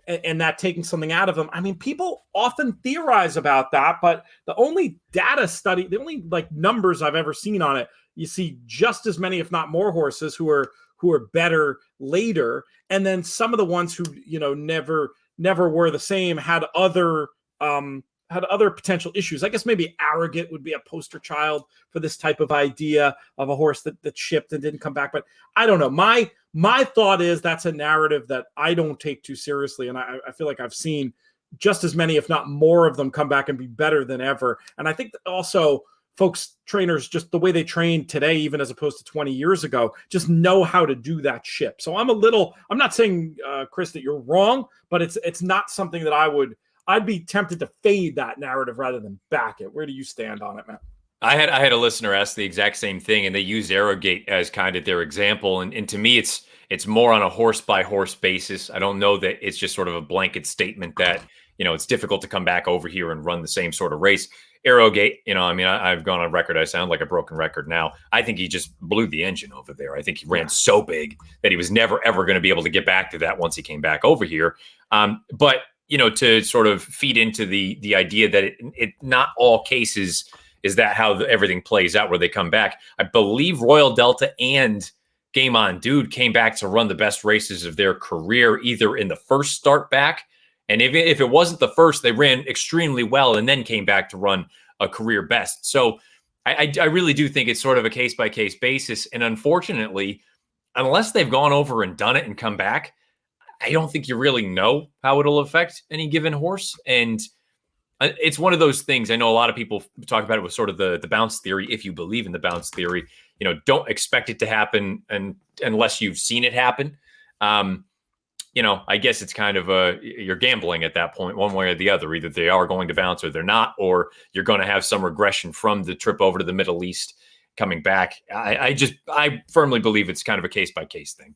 and that taking something out of them. I mean, people often theorize about that, but the only data study, the only like numbers I've ever seen on it, you see just as many, if not more horses who are better later, and then some of the ones who never were the same had other potential issues. I guess maybe Arrogant would be a poster child for this type of idea of a horse that shipped and didn't come back. But I don't know. My thought is that's a narrative that I don't take too seriously, and I feel like I've seen just as many, if not more, of them come back and be better than ever. And I think that also folks, trainers, just the way they train today, even as opposed to 20 years ago, just know how to do that ship. So I'm not saying, Chris, that you're wrong, but it's not something that I'd be tempted to fade that narrative rather than back it. Where do you stand on it, Matt? I had a listener ask the exact same thing, and they used Arrogate as kind of their example. And to me, it's more on a horse by horse basis. I don't know that it's just sort of a blanket statement that, it's difficult to come back over here and run the same sort of race. Arrogate, I've gone on record. I sound like a broken record now. I think he just blew the engine over there. I think he ran so big that he was never, ever going to be able to get back to that once he came back over here. But, to sort of feed into the idea that it not all cases is that how everything plays out where they come back. I believe Royal Delta and Game On Dude came back to run the best races of their career, either in the first start back. And if it wasn't the first, they ran extremely well and then came back to run a career best. So I really do think it's sort of a case-by-case basis. And unfortunately, unless they've gone over and done it and come back, I don't think you really know how it'll affect any given horse. And it's one of those things. I know a lot of people talk about it with sort of the bounce theory. If you believe in the bounce theory, don't expect it to happen unless you've seen it happen. I guess it's kind of you're gambling at that point, one way or the other. Either they are going to bounce or they're not, or you're going to have some regression from the trip over to the Middle East coming back. I firmly believe it's kind of a case-by-case thing.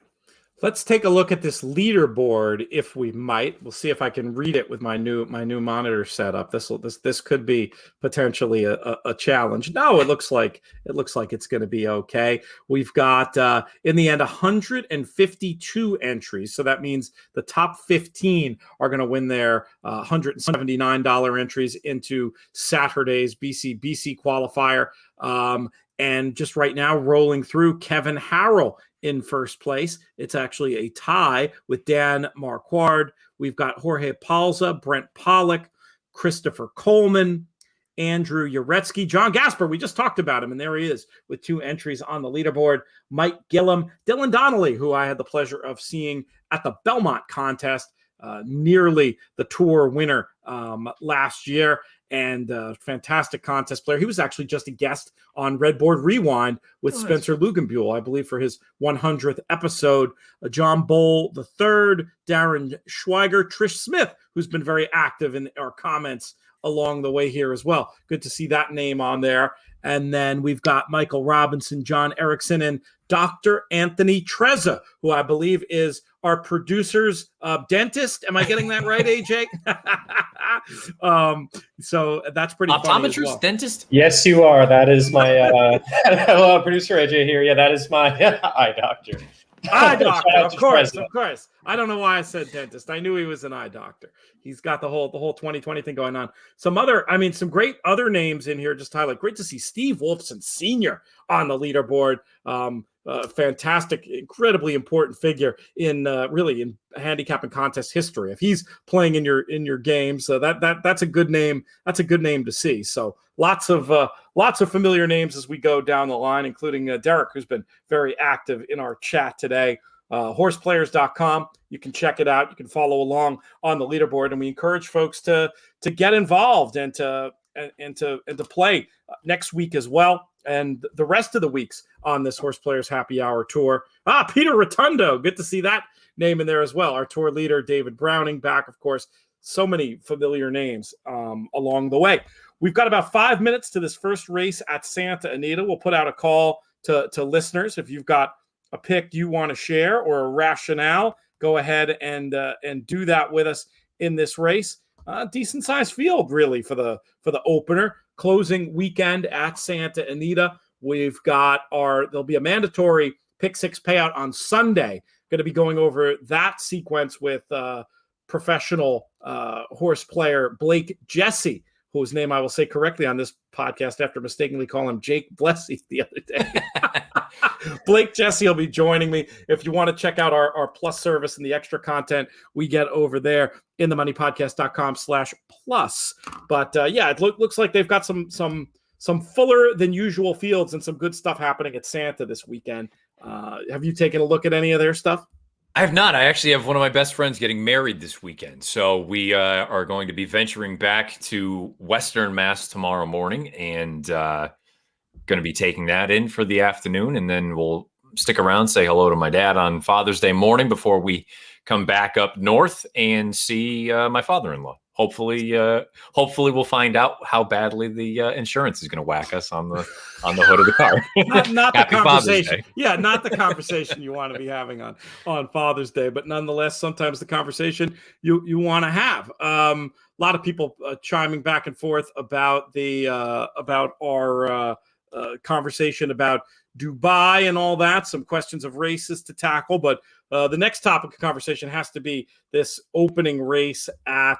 Let's take a look at this leaderboard, if we might. We'll see if I can read it with my new monitor setup. This could be potentially a challenge. No, it looks like it's going to be okay. We've got in the end 152 entries, so that means the top 15 are going to win their $179 entries into Saturday's BCBC qualifier. And just right now, rolling through, Kevin Harrell in first place. It's actually a tie with Dan Marquard. We've got Jorge Palza, Brent Pollock, Christopher Coleman, Andrew Uretsky, John Gasper. We just talked about him, and there he is with 2 entries on the leaderboard. Mike Gillum, Dylan Donnelly, who I had the pleasure of seeing at the Belmont contest, nearly the Tour winner last year, and fantastic contest player. He was actually just a guest on Redboard Rewind with Spencer Lugenbuehl, I believe, for his 100th episode. John Bowl III, Darren Schweiger, Trish Smith, who's been very active in our comments along the way here as well. Good to see that name on there. And then we've got Michael Robinson, John Erickson, and Dr. Anthony Trezza, who I believe is our producer's dentist. Am I getting that right, AJ? So that's pretty funny as well. Dentist? Yes, you are. That is my producer AJ here. Yeah, that is my eye doctor. Eye doctor, of course. I don't know why I said dentist. I knew he was an eye doctor. He's got the whole 2020 thing going on. Some great other names in here just to highlight. Great to see Steve Wolfson Sr. on the leaderboard. fantastic, incredibly important figure in really in handicap and contest history. If he's playing in your games, that's a good name. That's a good name to see. So lots of familiar names as we go down the line, including Derek, who's been very active in our chat today. Horseplayers.com. You can check it out. You can follow along on the leaderboard, and we encourage folks to get involved and to play next week as well, and the rest of the weeks on this HorsePlayers Happy Hour Tour. Peter Rotundo, good to see that name in there as well. Our tour leader, David Browning, back, of course. So many familiar names along the way. We've got about 5 minutes to this first race at Santa Anita. We'll put out a call to listeners. If you've got a pick you want to share or a rationale, go ahead and do that with us in this race. Decent sized field, really, for the opener. Closing weekend at Santa Anita. We've got there'll be a mandatory pick six payout on Sunday. Going to be going over that sequence with professional horse player Blake Jesse, whose name I will say correctly on this podcast after mistakenly calling him Jake Blessy the other day. Blake Jesse will be joining me. If you want to check out our plus service and the extra content we get over there, inthemoneypodcast.com/plus. But it looks like they've got some fuller than usual fields and some good stuff happening at Santa this weekend. Have you taken a look at any of their stuff? I have not. I actually have one of my best friends getting married this weekend. So we are going to be venturing back to Western Mass tomorrow morning and going to be taking that in for the afternoon. And then we'll stick around, say hello to my dad on Father's Day morning before we come back up north and see my father-in-law. Hopefully we'll find out how badly the insurance is going to whack us on the hood of the car. not the conversation. Yeah, not the conversation you want to be having on Father's Day, but nonetheless, sometimes the conversation you want to have. A lot of people chiming back and forth about our conversation about Dubai and all that. Some questions of races to tackle, but the next topic of conversation has to be this opening race at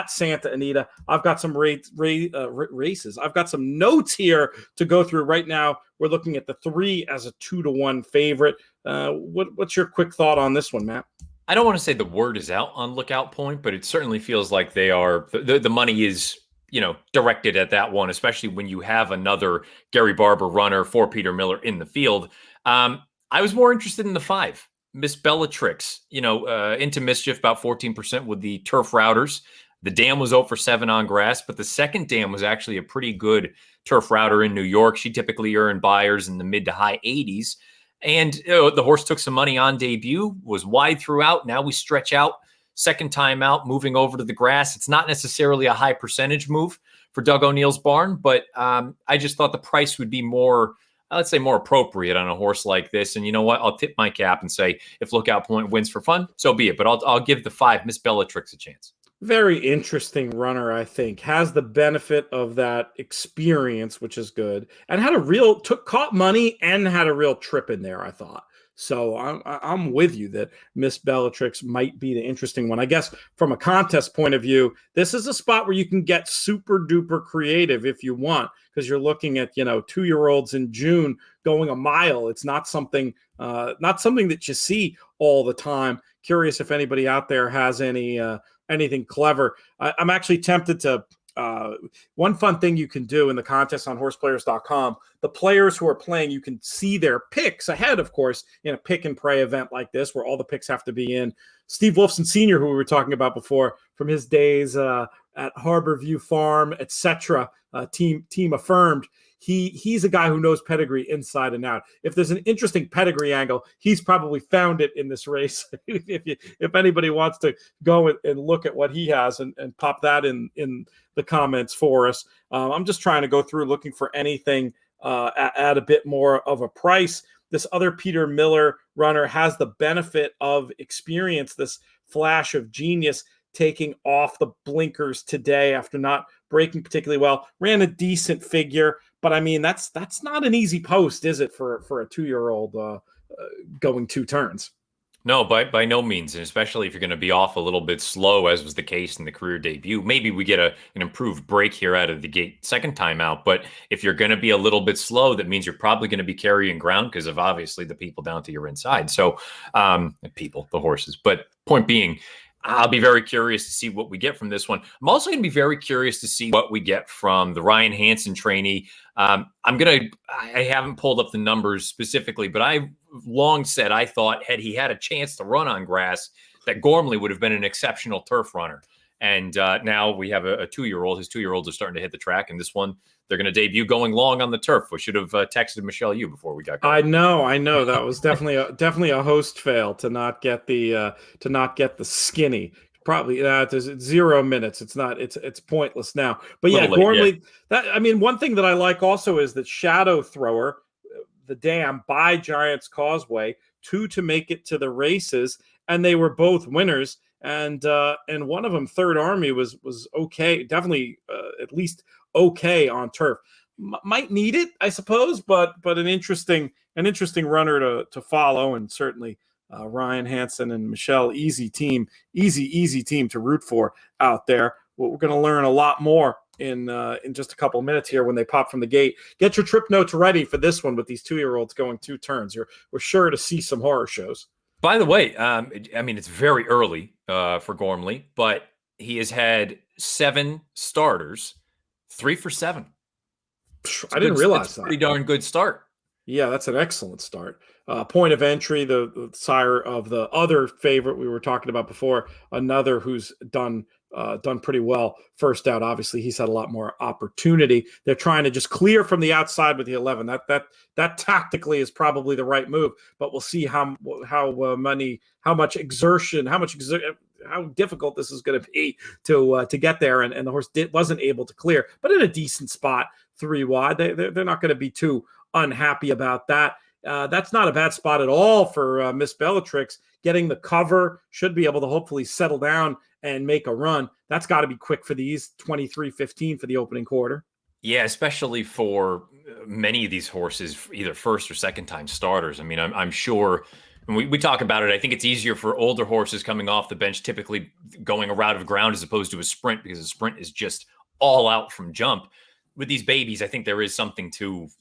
Santa Anita. I've got some races. I've got some notes here to go through right now. We're looking at the 3 as a 2-1 favorite. What's your quick thought on this one, Matt? I don't want to say the word is out on Lookout Point, but it certainly feels like they are. The money is directed at that one, especially when you have another Gary Barber runner for Peter Miller in the field. I was more interested in the 5, Miss Bellatrix, into mischief, about 14% with the turf routers. The dam was 0 for 7 on grass, but the second dam was actually a pretty good turf router in New York. She typically earned buyers in the mid to high 80s. And the horse took some money on debut, was wide throughout. Now we stretch out. Second time out, moving over to the grass. It's not necessarily a high percentage move for Doug O'Neill's barn, but I just thought the price would be more, let's say, more appropriate on a horse like this. And you know what? I'll tip my cap and say if Lookout Point wins for fun, so be it. But I'll give the 5, Miss Bellatrix, a chance. Very interesting runner, I think. Has the benefit of that experience, which is good, and had caught money and had a real trip in there, I thought. So I'm with you that Miss Bellatrix might be the interesting one. I guess from a contest point of view, this is a spot where you can get super duper creative if you want, because you're looking at 2-year-olds in June going a mile. It's not something that you see all the time. Curious if anybody out there has anything clever. I'm actually tempted to. One fun thing you can do in the contest on horseplayers.com, the players who are playing, you can see their picks ahead, of course, in a pick and pray event like this, where all the picks have to be in. Steve Wolfson Sr., who we were talking about before, from his days at Harborview Farm, etc., team Affirmed, he's a guy who knows pedigree inside and out. If there's an interesting pedigree angle, he's probably found it in this race. If anybody wants to go and look at what he has and pop that in the comments for us. I'm just trying to go through looking for anything at a bit more of a price. This other Peter Miller runner has the benefit of experience, this flash of genius, taking off the blinkers today after not breaking particularly well. Ran a decent figure, but I mean, that's not an easy post, is it, for a 2-year-old going 2 turns? No, by no means, and especially if you're going to be off a little bit slow, as was the case in the career debut. Maybe we get an improved break here out of the gate second time out, but if you're going to be a little bit slow, that means you're probably going to be carrying ground because of obviously the people down to your inside. So, the horses. But point being, I'll be very curious to see what we get from this one. I'm also going to be very curious to see what we get from the Ryan Hansen trainee. I haven't pulled up the numbers specifically, but I long said I thought had he had a chance to run on grass, that Gormley would have been an exceptional turf runner. And now we have a 2-year-old. His 2-year-olds are starting to hit the track, and this one they're going to debut going long on the turf. We should have texted Michelle Yu before we got going. I know that was definitely a host fail to not get the skinny. Probably there's 0 minutes. It's pointless now. But yeah, Gormley. Yeah. One thing that I like also is that Shadow Thrower, the dam by Giants Causeway, 2 to make it to the races, and they were both winners. And one of them, Third Army, was okay, definitely at least okay on turf. Might need it, I suppose, but an interesting runner to follow, and certainly Ryan Hansen and Michelle, easy team to root for out there. Well, we're going to learn a lot more in just a couple of minutes here when they pop from the gate. Get your trip notes ready for this one with these 2-year-olds going 2 turns. We're sure to see some horror shows. By the way, it's very early for Gormley, but he has had 7 starters, 3 for 7. I didn't realize that. Pretty darn good start. Yeah, that's an excellent start. Point of entry, the sire of the other favorite we were talking about before, another who's done pretty well. First out, obviously, he's had a lot more opportunity. They're trying to just clear from the outside with the 11. That tactically is probably the right move, but we'll see how difficult this is going to be to get there. And the horse wasn't able to clear, but in a decent spot, 3 wide. They're not going to be too unhappy about that. That's not a bad spot at all for Miss Bellatrix. Getting the cover, should be able to hopefully settle down and make a run. That's got to be quick for these 23:15 for the opening quarter. Yeah, especially for many of these horses, either first or second time starters. I'm sure when we talk about it, I think it's easier for older horses coming off the bench, typically going a route of ground as opposed to a sprint, because a sprint is just all out from jump. With these babies, I think there is something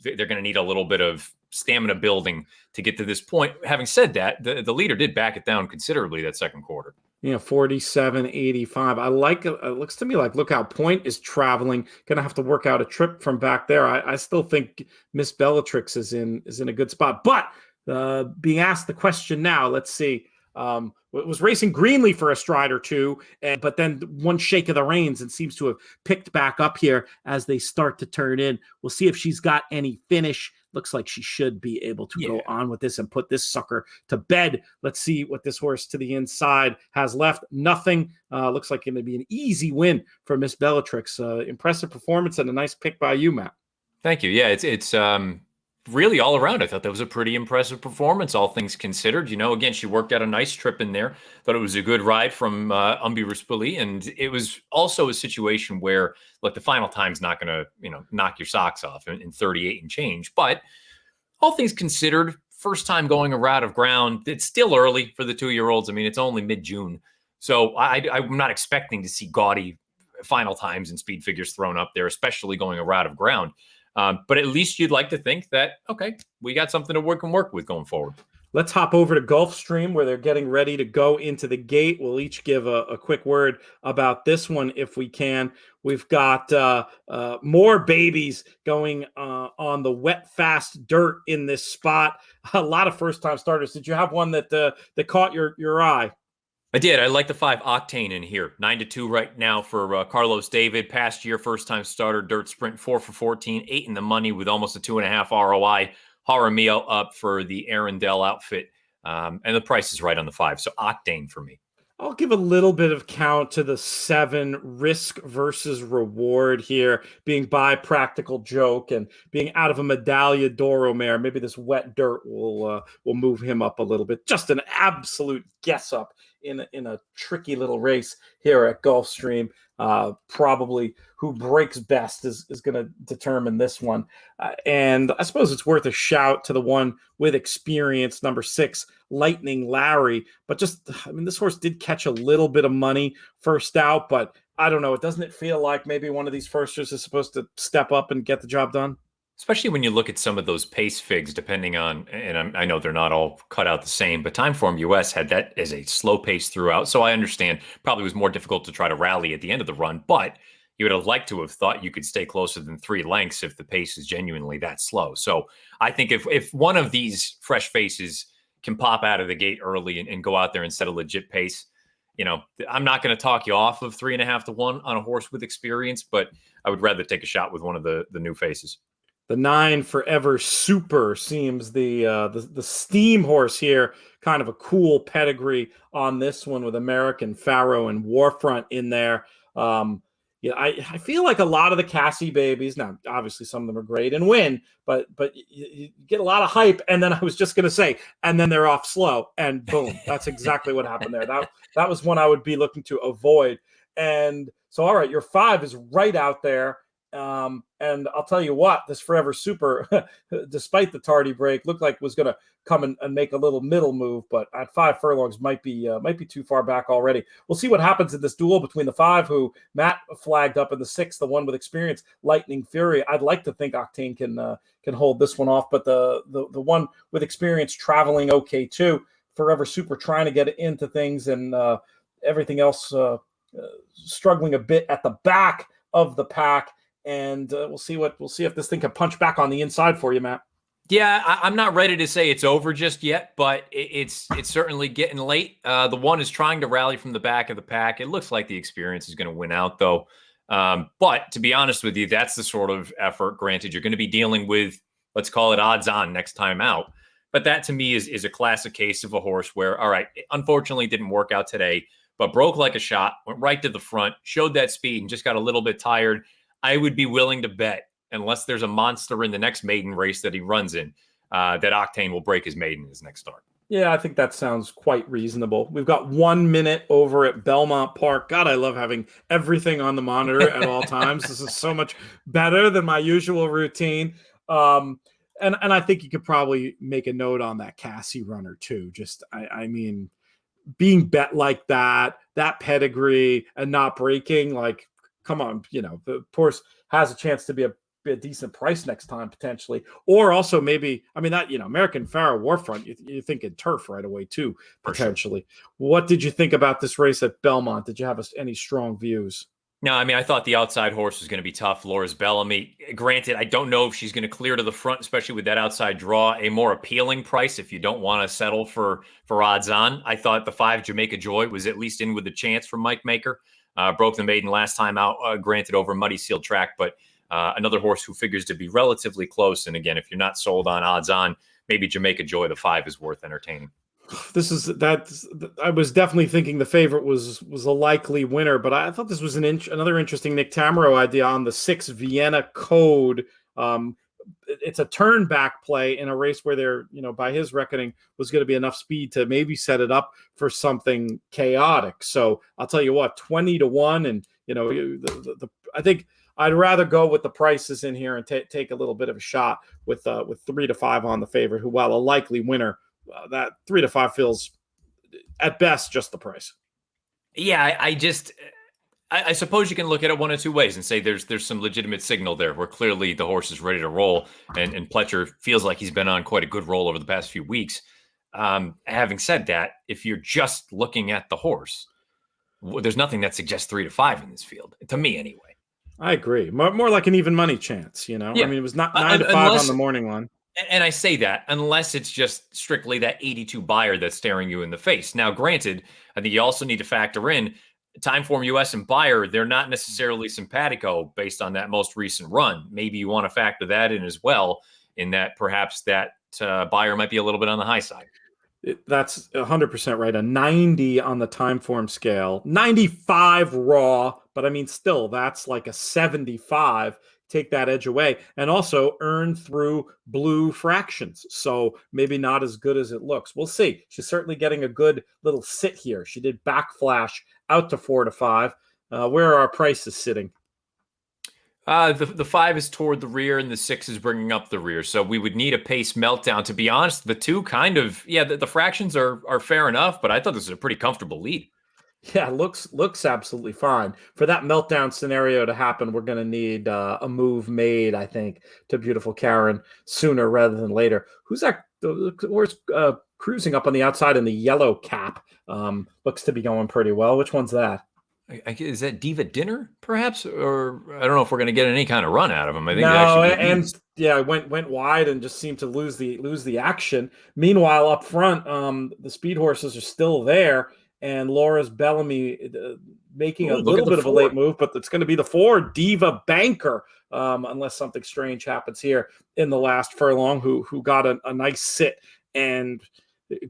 they're going to need a little bit of stamina building to get to this point. Having said that, the leader did back it down considerably that second quarter. 47.85. I like it. It looks to me like, look how Point is traveling. Going to have to work out a trip from back there. I still think Miss Bellatrix is in a good spot. But being asked the question now, let's see. It was racing greenly for a stride or two, but then one shake of the reins and seems to have picked back up here as they start to turn in. We'll see if she's got any finish. Looks like she should be able to go on with this and put this sucker to bed. Let's see what this horse to the inside has left. Nothing. Looks like it may be an easy win for Miss Bellatrix. Impressive performance and a nice pick by you, Matt. Thank you. Yeah, it's really all around. I thought that was a pretty impressive performance, all things considered. Again, she worked out a nice trip in there. Thought it was a good ride from Umbi and it was also a situation where, look, the final time's not going to, knock your socks off in 38 and change. But all things considered, first time going a route of ground. It's still early for the 2-year-olds. It's only mid-June. So I'm not expecting to see gaudy final times and speed figures thrown up there, especially going a route of ground. But at least you'd like to think that, okay, we got something to work with going forward. Let's hop over to Gulfstream where they're getting ready to go into the gate. We'll each give a quick word about this one if we can. We've got more babies going on the wet, fast dirt in this spot. A lot of first-time starters. Did you have one that caught your eye? I did. I like the 5 Octane in here. 9-2 right now for Carlos David. Past year, first-time starter, dirt sprint, 4 for 14, 8 in the money with almost a 2.5 ROI. Jaramillo up for the Arundel outfit. And the price is right on the 5. So Octane for me. I'll give a little bit of count to the 7 risk versus reward here, being by Practical Joke and being out of a Medaglia d'Oro mare. Maybe this wet dirt will move him up a little bit. Just an absolute guess up in a tricky little race here at Gulfstream. probably who breaks best is going to determine this one. And I suppose it's worth a shout to the one with experience, number 6, Lightning Larry. But this horse did catch a little bit of money first out, but I don't know. Doesn't it feel like maybe one of these firsters is supposed to step up and get the job done? Especially when you look at some of those pace figs, depending on, and I know they're not all cut out the same, but Timeform US had that as a slow pace throughout. So I understand probably was more difficult to try to rally at the end of the run, but you would have liked to have thought you could stay closer than 3 lengths if the pace is genuinely that slow. So I think if one of these fresh faces can pop out of the gate early and go out there and set a legit pace, I'm not going to talk you off of 3.5 to 1 on a horse with experience, but I would rather take a shot with one of the new faces. The 9, Forever Super, seems the steam horse here. Kind of a cool pedigree on this one with American Pharaoh and Warfront in there. I feel like a lot of the Cassie babies, now obviously some of them are great and win, but you get a lot of hype, and then I was just going to say, and then they're off slow, and boom, that's exactly what happened there. That was one I would be looking to avoid. And so, all right, your 5 is right out there. And I'll tell you what, this Forever Super, despite the tardy break, looked like was going to come and make a little middle move, but at 5 furlongs might be too far back already. We'll see what happens in this duel between the 5, who Matt flagged up, and the 6, the one with experience, Lightning Fury. I'd like to think Octane can hold this one off, but the one with experience traveling okay too. Forever Super trying to get into things, and everything else struggling a bit at the back of the pack. And we'll see if this thing can punch back on the inside for you, Matt. Yeah, I'm not ready to say it's over just yet, but it's certainly getting late. The 1 is trying to rally from the back of the pack. It looks like the experience is going to win out, though. But to be honest with you, that's the sort of effort. Granted, you're going to be dealing with, let's call it odds on next time out. But that to me is a classic case of a horse where, all right, it unfortunately didn't work out today, but broke like a shot, went right to the front, showed that speed, and just got a little bit tired. I would be willing to bet, unless there's a monster in the next maiden race that he runs in, that Octane will break his maiden in his next start. Yeah, I think that sounds quite reasonable. We've got 1 minute over at Belmont Park. God, I love having everything on the monitor at all times. This is so much better than my usual routine. And I think you could probably make a note on that Cassie runner too. Just, I mean, being bet like that pedigree and not breaking, like, come on, the horse has a chance to be a decent price next time potentially, or also maybe, that American Pharaoh Warfront, you're thinking turf right away too potentially. Sure. What did you think about this race at Belmont? Did you have any strong views? No, I thought the outside horse was going to be tough. Laura's Bellamy. Granted, I don't know if she's going to clear to the front, especially with that outside draw. A more appealing price if you don't want to settle for odds on. I thought the 5 Jamaica Joy was at least in with a chance from Mike Maker. Broke the maiden last time out, granted over a muddy sealed track, but another horse who figures to be relatively close. And again, if you're not sold on odds on, maybe Jamaica Joy, the 5 is worth entertaining. I was definitely thinking the favorite was a likely winner, but I thought this was another interesting Nick Tamaro idea on the 6 Vienna Code. It's a turn back play in a race where there, by his reckoning, was going to be enough speed to maybe set it up for something chaotic. So I'll tell you what, 20 to 1, and I think I'd rather go with the prices in here and take a little bit of a shot with 3 to 5 on the favorite, who, while a likely winner, that 3 to 5 feels at best just the price. Yeah, I suppose you can look at it one of 2 ways and say there's some legitimate signal there where clearly the horse is ready to roll, and Pletcher feels like he's been on quite a good roll over the past few weeks. Having said that, if you're just looking at the horse, there's nothing that suggests 3 to 5 in this field, to me anyway. I agree. More like an even money chance, Yeah. It was not 9 to 5 on the morning line. And I say that unless it's just strictly that 82 buyer that's staring you in the face. Now, granted, I think you also need to factor in Timeform US and buyer. They're not necessarily simpatico based on that most recent run. Maybe you want to factor that in as well, in that perhaps that buyer might be a little bit on the high side. That's 100% right. A 90 on the Timeform scale, 95 raw, but still, that's like a 75. Take that edge away, and also earn through blue fractions. So maybe not as good as it looks. We'll see. She's certainly getting a good little sit here. She did backflash out to 4 to 5. Where are our prices sitting? The 5 is toward the rear and the 6 is bringing up the rear. So we would need a pace meltdown. To be honest, the two kind of, the fractions are fair enough, but I thought this was a pretty comfortable lead. Yeah, looks absolutely fine. For that meltdown scenario to happen, we're going to need a move made, I think, to Beautiful Karen sooner rather than later. Who's that? Where's cruising up on the outside in the yellow cap? Looks to be going pretty well. Which one's that? Is that Diva Dinner, perhaps? Or I don't know if we're going to get any kind of run out of him. I think went wide and just seemed to lose the action. Meanwhile, up front, the speed horses are still there, and Laura's Bellamy making a little bit of a late move, but it's going to be the 4 Diva Banker, unless something strange happens here in the last furlong, who got a nice sit and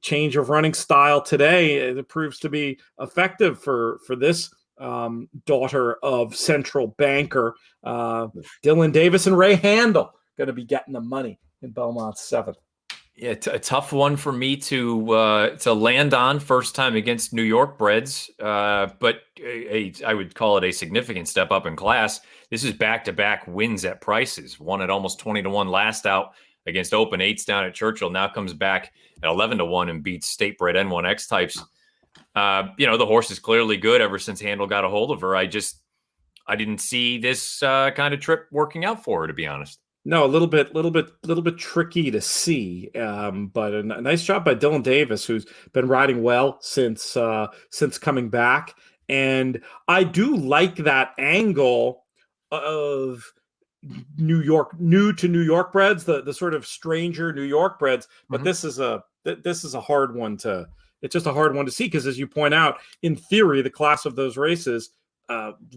change of running style today. It proves to be effective for this daughter of Central Banker. Dylan Davis and Ray Handel going to be getting the money in Belmont 7th. Yeah, a tough one for me to land on first time against New York breds, but I would call it a significant step up in class. This is back-to-back wins at prices. One at almost 20-1 last out against Open 8s down at Churchill. Now comes back at 11-1 and beats state bred N1X types. The horse is clearly good ever since Handel got a hold of her. I didn't see this kind of trip working out for her, to be honest. No, a little bit tricky to see, but a nice job by Dylan Davis, who's been riding well since coming back. And I do like that angle of new to New York breds, the sort of stranger New York breds. But this is a hard one to. It's just a hard one to see because, as you point out, in theory, the class of those races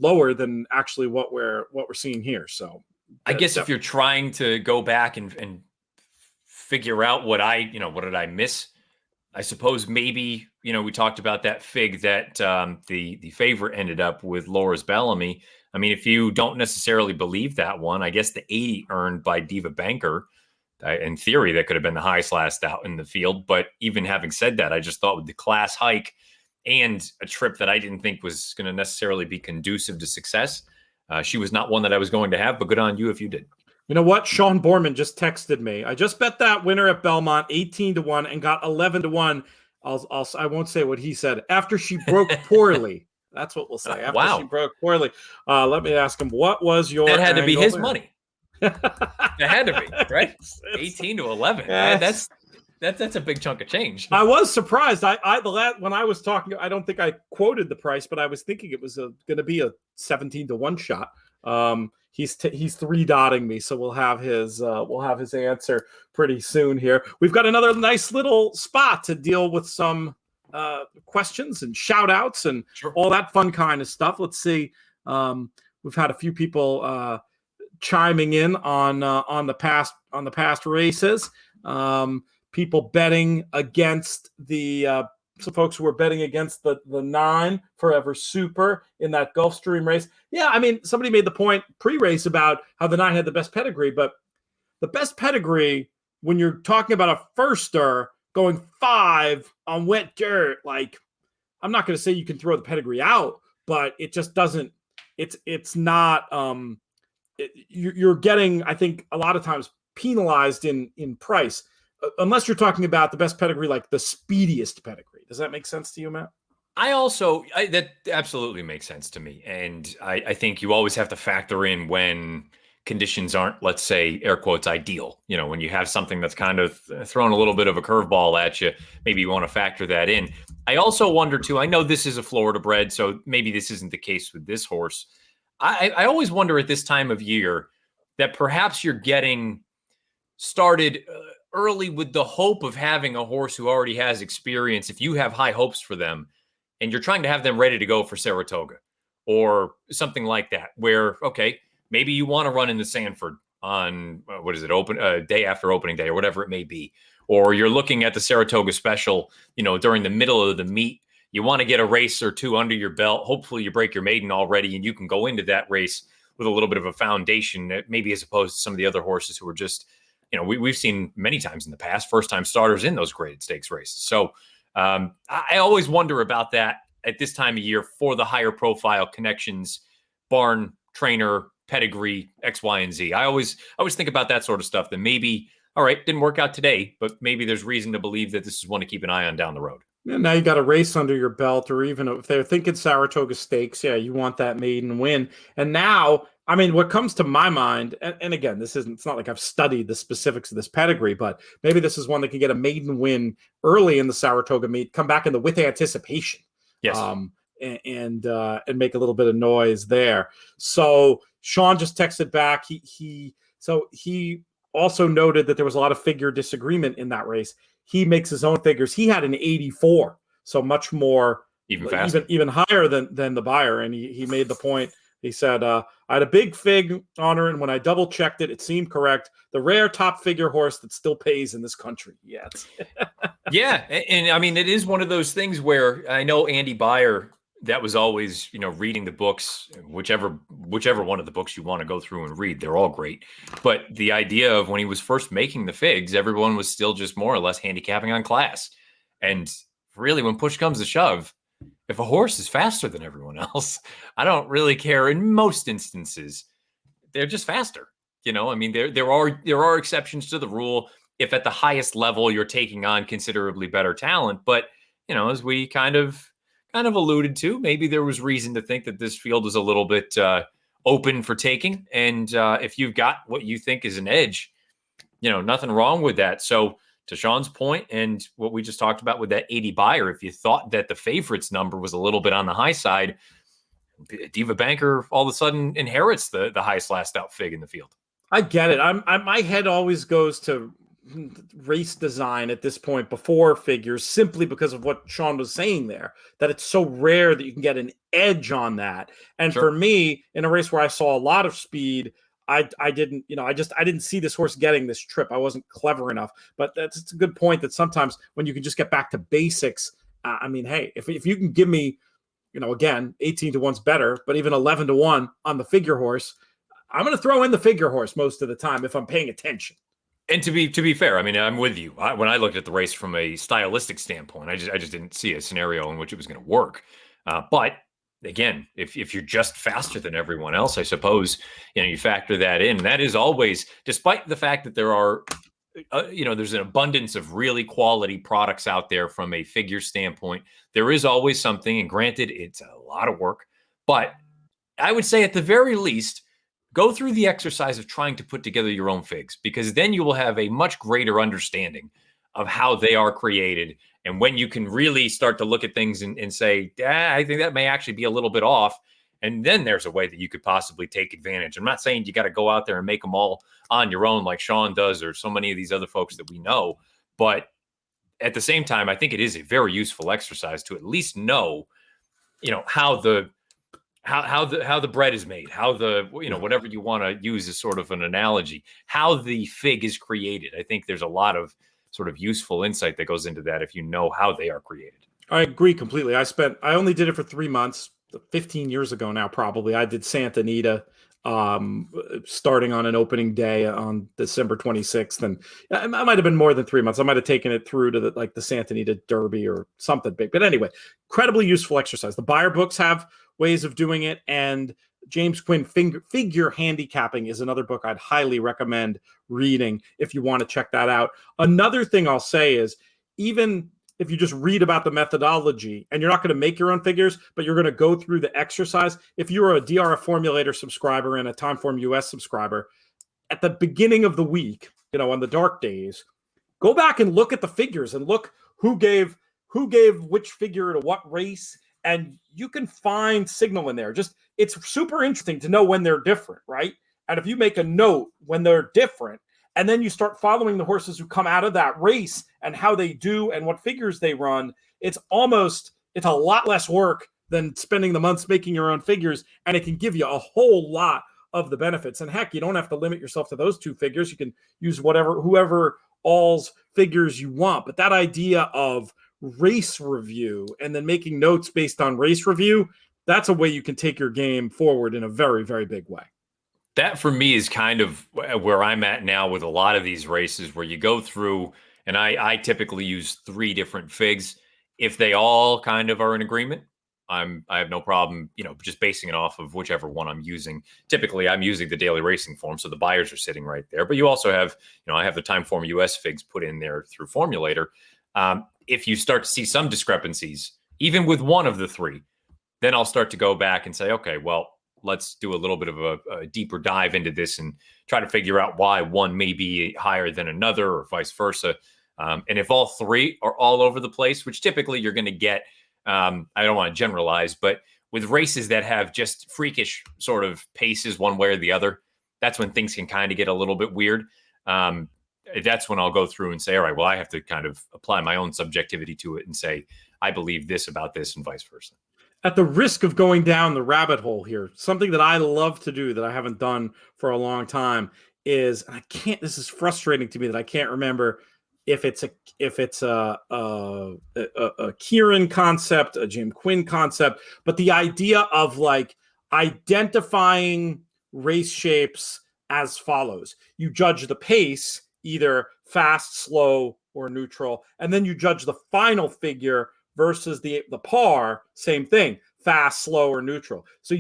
lower than actually what we're seeing here. So. I guess if you're trying to go back and figure out what did I miss? I suppose maybe, we talked about that fig that the favorite ended up with Laura's Bellamy. I mean, if you don't necessarily believe that one, I guess the 80 earned by Diva Banker, in theory, that could have been the highest last out in the field. But even having said that, I just thought with the class hike and a trip that I didn't think was going to necessarily be conducive to success, she was not one that I was going to have, but good on you if you did. You know what? Sean Borman just texted me. I just bet that winner at Belmont 18-1 and got 11-1. I won't say what he said. After she broke poorly. That's what we'll say. After she broke poorly. Let me ask him, what was your That had to be his money. That had to be, right? 18-11. Yes. That's a big chunk of change. I was surprised. When I was talking, I don't think I quoted the price, but I was thinking it was going to be a 17-1 shot. He's 3-dotting me, so we'll have his answer pretty soon here. We've got another nice little spot to deal with some questions and shout outs and all that fun kind of stuff. Let's see. We've had a few people chiming in on the past races. People betting against some folks who were betting against the 9 Forever Super in that Gulfstream race. Yeah, I mean, somebody made the point pre-race about how the 9 had the best pedigree, but the best pedigree when you're talking about a firster going 5 on wet dirt, like, I'm not going to say you can throw the pedigree out, but it just doesn't. It's not. You're getting, I think, a lot of times penalized in price. Unless you're talking about the best pedigree, like the speediest pedigree. Does that make sense to you, Matt? That absolutely makes sense to me. And I think you always have to factor in when conditions aren't, let's say, air quotes, ideal. When you have something that's kind of thrown a little bit of a curveball at you, maybe you want to factor that in. I also wonder, too, I know this is a Florida bred, so maybe this isn't the case with this horse. I always wonder at this time of year that perhaps you're getting started early with the hope of having a horse who already has experience. If you have high hopes for them and you're trying to have them ready to go for Saratoga or something like that, where, okay, maybe you want to run into Sanford on day after opening day or whatever it may be, or you're looking at the Saratoga special, during the middle of the meet, you want to get a race or two under your belt. Hopefully you break your maiden already and you can go into that race with a little bit of a foundation, maybe as opposed to some of the other horses who are just, we've seen many times in the past, first-time starters in those graded stakes races. So I always wonder about that. at this time of year for the higher profile connections, barn, trainer, pedigree, X, Y, and Z. I always think about that sort of stuff, that maybe, all right, didn't work out today, but maybe there's reason to believe that this is one to keep an eye on down the road. And now you got a race under your belt, or even if they're thinking Saratoga Stakes, yeah, you want that maiden win. And now, I mean, what comes to my mind, and again, it's not like I've studied the specifics of this pedigree, but maybe this is one that can get a maiden win early in the Saratoga meet, come back in the with anticipation. Yes. And make a little bit of noise there. So Sean just texted back. He also noted that there was a lot of figure disagreement in that race. He makes his own figures. He had an 84, so much more, even faster, even higher than the buyer. And he made the point. He said, I had a big fig on her, and when I double checked it, it seemed correct. The rare top figure horse that still pays in this country. Yeah. Yeah. And I mean, it is one of those things where I know Andy Beyer, that was always, reading the books, whichever one of the books you want to go through and read, they're all great. But the idea of when he was first making the figs, everyone was still just more or less handicapping on class. And really, when push comes to shove, if a horse is faster than everyone else, I don't really care. In most instances, they're just faster. I mean, there are exceptions to the rule if at the highest level you're taking on considerably better talent. But, as we kind of alluded to, maybe there was reason to think that this field is a little bit open for taking. And if you've got what you think is an edge, nothing wrong with that. So to Sean's point, and what we just talked about with that 80 buyer, if you thought that the favorites number was a little bit on the high side, Diva Banker all of a sudden inherits the highest last out fig in the field. I get it. My head always goes to race design at this point before figures, simply because of what Sean was saying there, that it's so rare that you can get an edge on that. And Sure. For me, in a race where I saw a lot of speed, I didn't see this horse getting this trip. I wasn't clever enough. But it's a good point that sometimes when you can just get back to basics, I mean, hey, if you can give me, again, 18 to 1's better, but even 11 to 1 on the figure horse, I'm going to throw in the figure horse most of the time if I'm paying attention. And to be fair, I mean, I'm with you. When I looked at the race from a stylistic standpoint, I just didn't see a scenario in which it was going to work. But again, if you're just faster than everyone else, I suppose, you factor that in. And that is always, despite the fact that there are, there's an abundance of really quality products out there from a figure standpoint, there is always something, and granted, it's a lot of work, but I would say at the very least, go through the exercise of trying to put together your own figs, because then you will have a much greater understanding of how they are created. And when you can really start to look at things and say, I think that may actually be a little bit off. And then there's a way that you could possibly take advantage. I'm not saying you got to go out there and make them all on your own like Sean does, or so many of these other folks that we know. But at the same time, I think it is a very useful exercise to at least know, how the bread is made, how the, whatever you want to use as sort of an analogy, how the fig is created. I think there's a lot of sort of useful insight that goes into that if you know how they are created. I agree completely. I only did it for 3 months, 15 years ago now, probably. I did Santa Anita, starting on an opening day on December 26th. And I might have been more than 3 months. I might've taken it through to the Santa Anita Derby or something big, but anyway, incredibly useful exercise. The Beyer books have ways of doing it, and James Quinn Figure Handicapping is another book I'd highly recommend reading if you want to check that out. Another thing I'll say is, even if you just read about the methodology and you're not going to make your own figures, but you're going to go through the exercise, if you're a DRF Formulator subscriber and a Timeform US subscriber, at the beginning of the week, on the dark days, go back and look at the figures and look who gave which figure to what race. And you can find signal in there. It's super interesting to know when they're different, right? And if you make a note when they're different, and then you start following the horses who come out of that race and how they do and what figures they run, it's a lot less work than spending the months making your own figures. And it can give you a whole lot of the benefits. And heck, you don't have to limit yourself to those 2 figures. You can use whoever all's figures you want. But that idea of race review and then making notes based on race review, that's a way you can take your game forward in a very, very big way. That for me is kind of where I'm at now with a lot of these races, where you go through, and I typically use 3 different figs. If they all kind of are in agreement, I have no problem, just basing it off of whichever one I'm using. Typically, I'm using the daily racing form, so the buyers are sitting right there. But you also have, I have the Timeform US figs put in there through Formulator. If you start to see some discrepancies, even with one of the three, then I'll start to go back and say, okay, well, let's do a little bit of a deeper dive into this and try to figure out why one may be higher than another or vice versa. And if all three are all over the place, which typically you're going to get, I don't want to generalize, but with races that have just freakish sort of paces one way or the other, that's when things can kind of get a little bit weird. That's when I'll go through and say, all right, well, I have to kind of apply my own subjectivity to it and say, I believe this about this and vice versa. At the risk of going down the rabbit hole here, something that I love to do that I haven't done for a long time is, and this is frustrating to me that I can't remember if it's a Kieran concept, a Jim Quinn concept, but the idea of like identifying race shapes as follows. You judge the pace, either fast, slow, or neutral, and then you judge the final figure versus the par, same thing, fast, slow, or neutral. So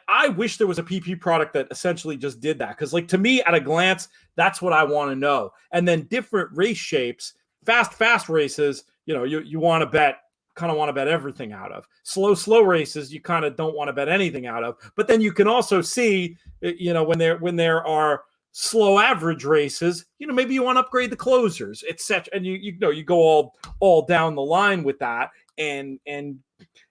I wish there was a PP product that essentially just did that. Because, like, to me, at a glance, that's what I want to know. And then different race shapes, fast races, you want to bet, kind of want to bet everything out of. Slow races, you kind of don't want to bet anything out of. But then you can also see, when there are slow average races, maybe you want to upgrade the closers, etc. And you go all down the line with that. And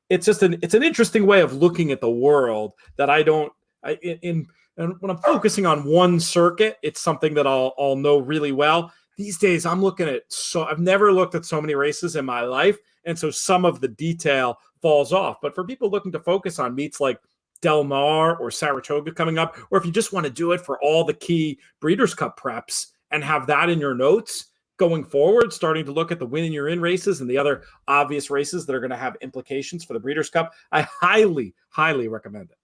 it's just it's an interesting way of looking at the world that and when I'm focusing on one circuit, it's something that I'll know really well. These days I'm looking at, I've never looked at so many races in my life. And so some of the detail falls off. But for people looking to focus on meets like Del Mar or Saratoga coming up, or if you just want to do it for all the key Breeders' Cup preps and have that in your notes going forward, starting to look at the win and you're in races and the other obvious races that are going to have implications for the Breeders' Cup, I highly, highly recommend it.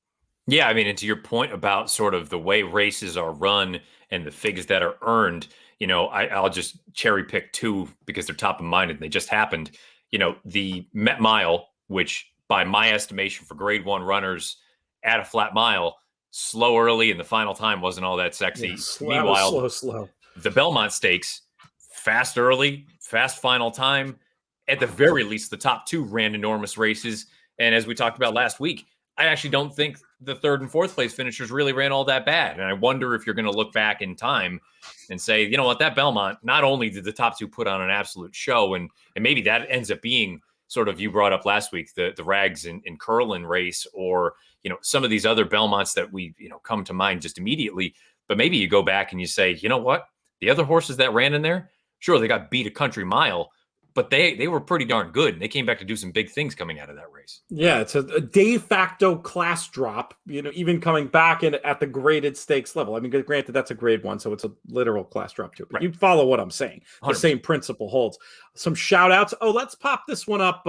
Yeah, I mean, and to your point about sort of the way races are run and the figs that are earned, I'll just cherry pick two because they're top of mind and they just happened. The Met Mile, which by my estimation for grade one runners at a flat mile, slow early and the final time wasn't all that sexy. Yeah, Meanwhile, slow. The Belmont Stakes, fast early, fast final time. At the very least, the top two ran enormous races. And as we talked about last week, I actually don't think the third and fourth place finishers really ran all that bad. And I wonder if you're going to look back in time and say, you know what, that Belmont, not only did the top two put on an absolute show, and maybe that ends up being sort of, you brought up last week, the Rags and Curlin race, or, some of these other Belmonts that we, come to mind just immediately. But maybe you go back and you say, you know what, the other horses that ran in there, sure, they got beat a country mile, but they were pretty darn good. And they came back to do some big things coming out of that race. Yeah, it's a de facto class drop, even coming back in at the graded stakes level. I mean, granted, that's a grade one, so it's a literal class drop too. But You follow what I'm saying. 100%. The same principle holds. Some shout outs. Oh, let's pop this one up,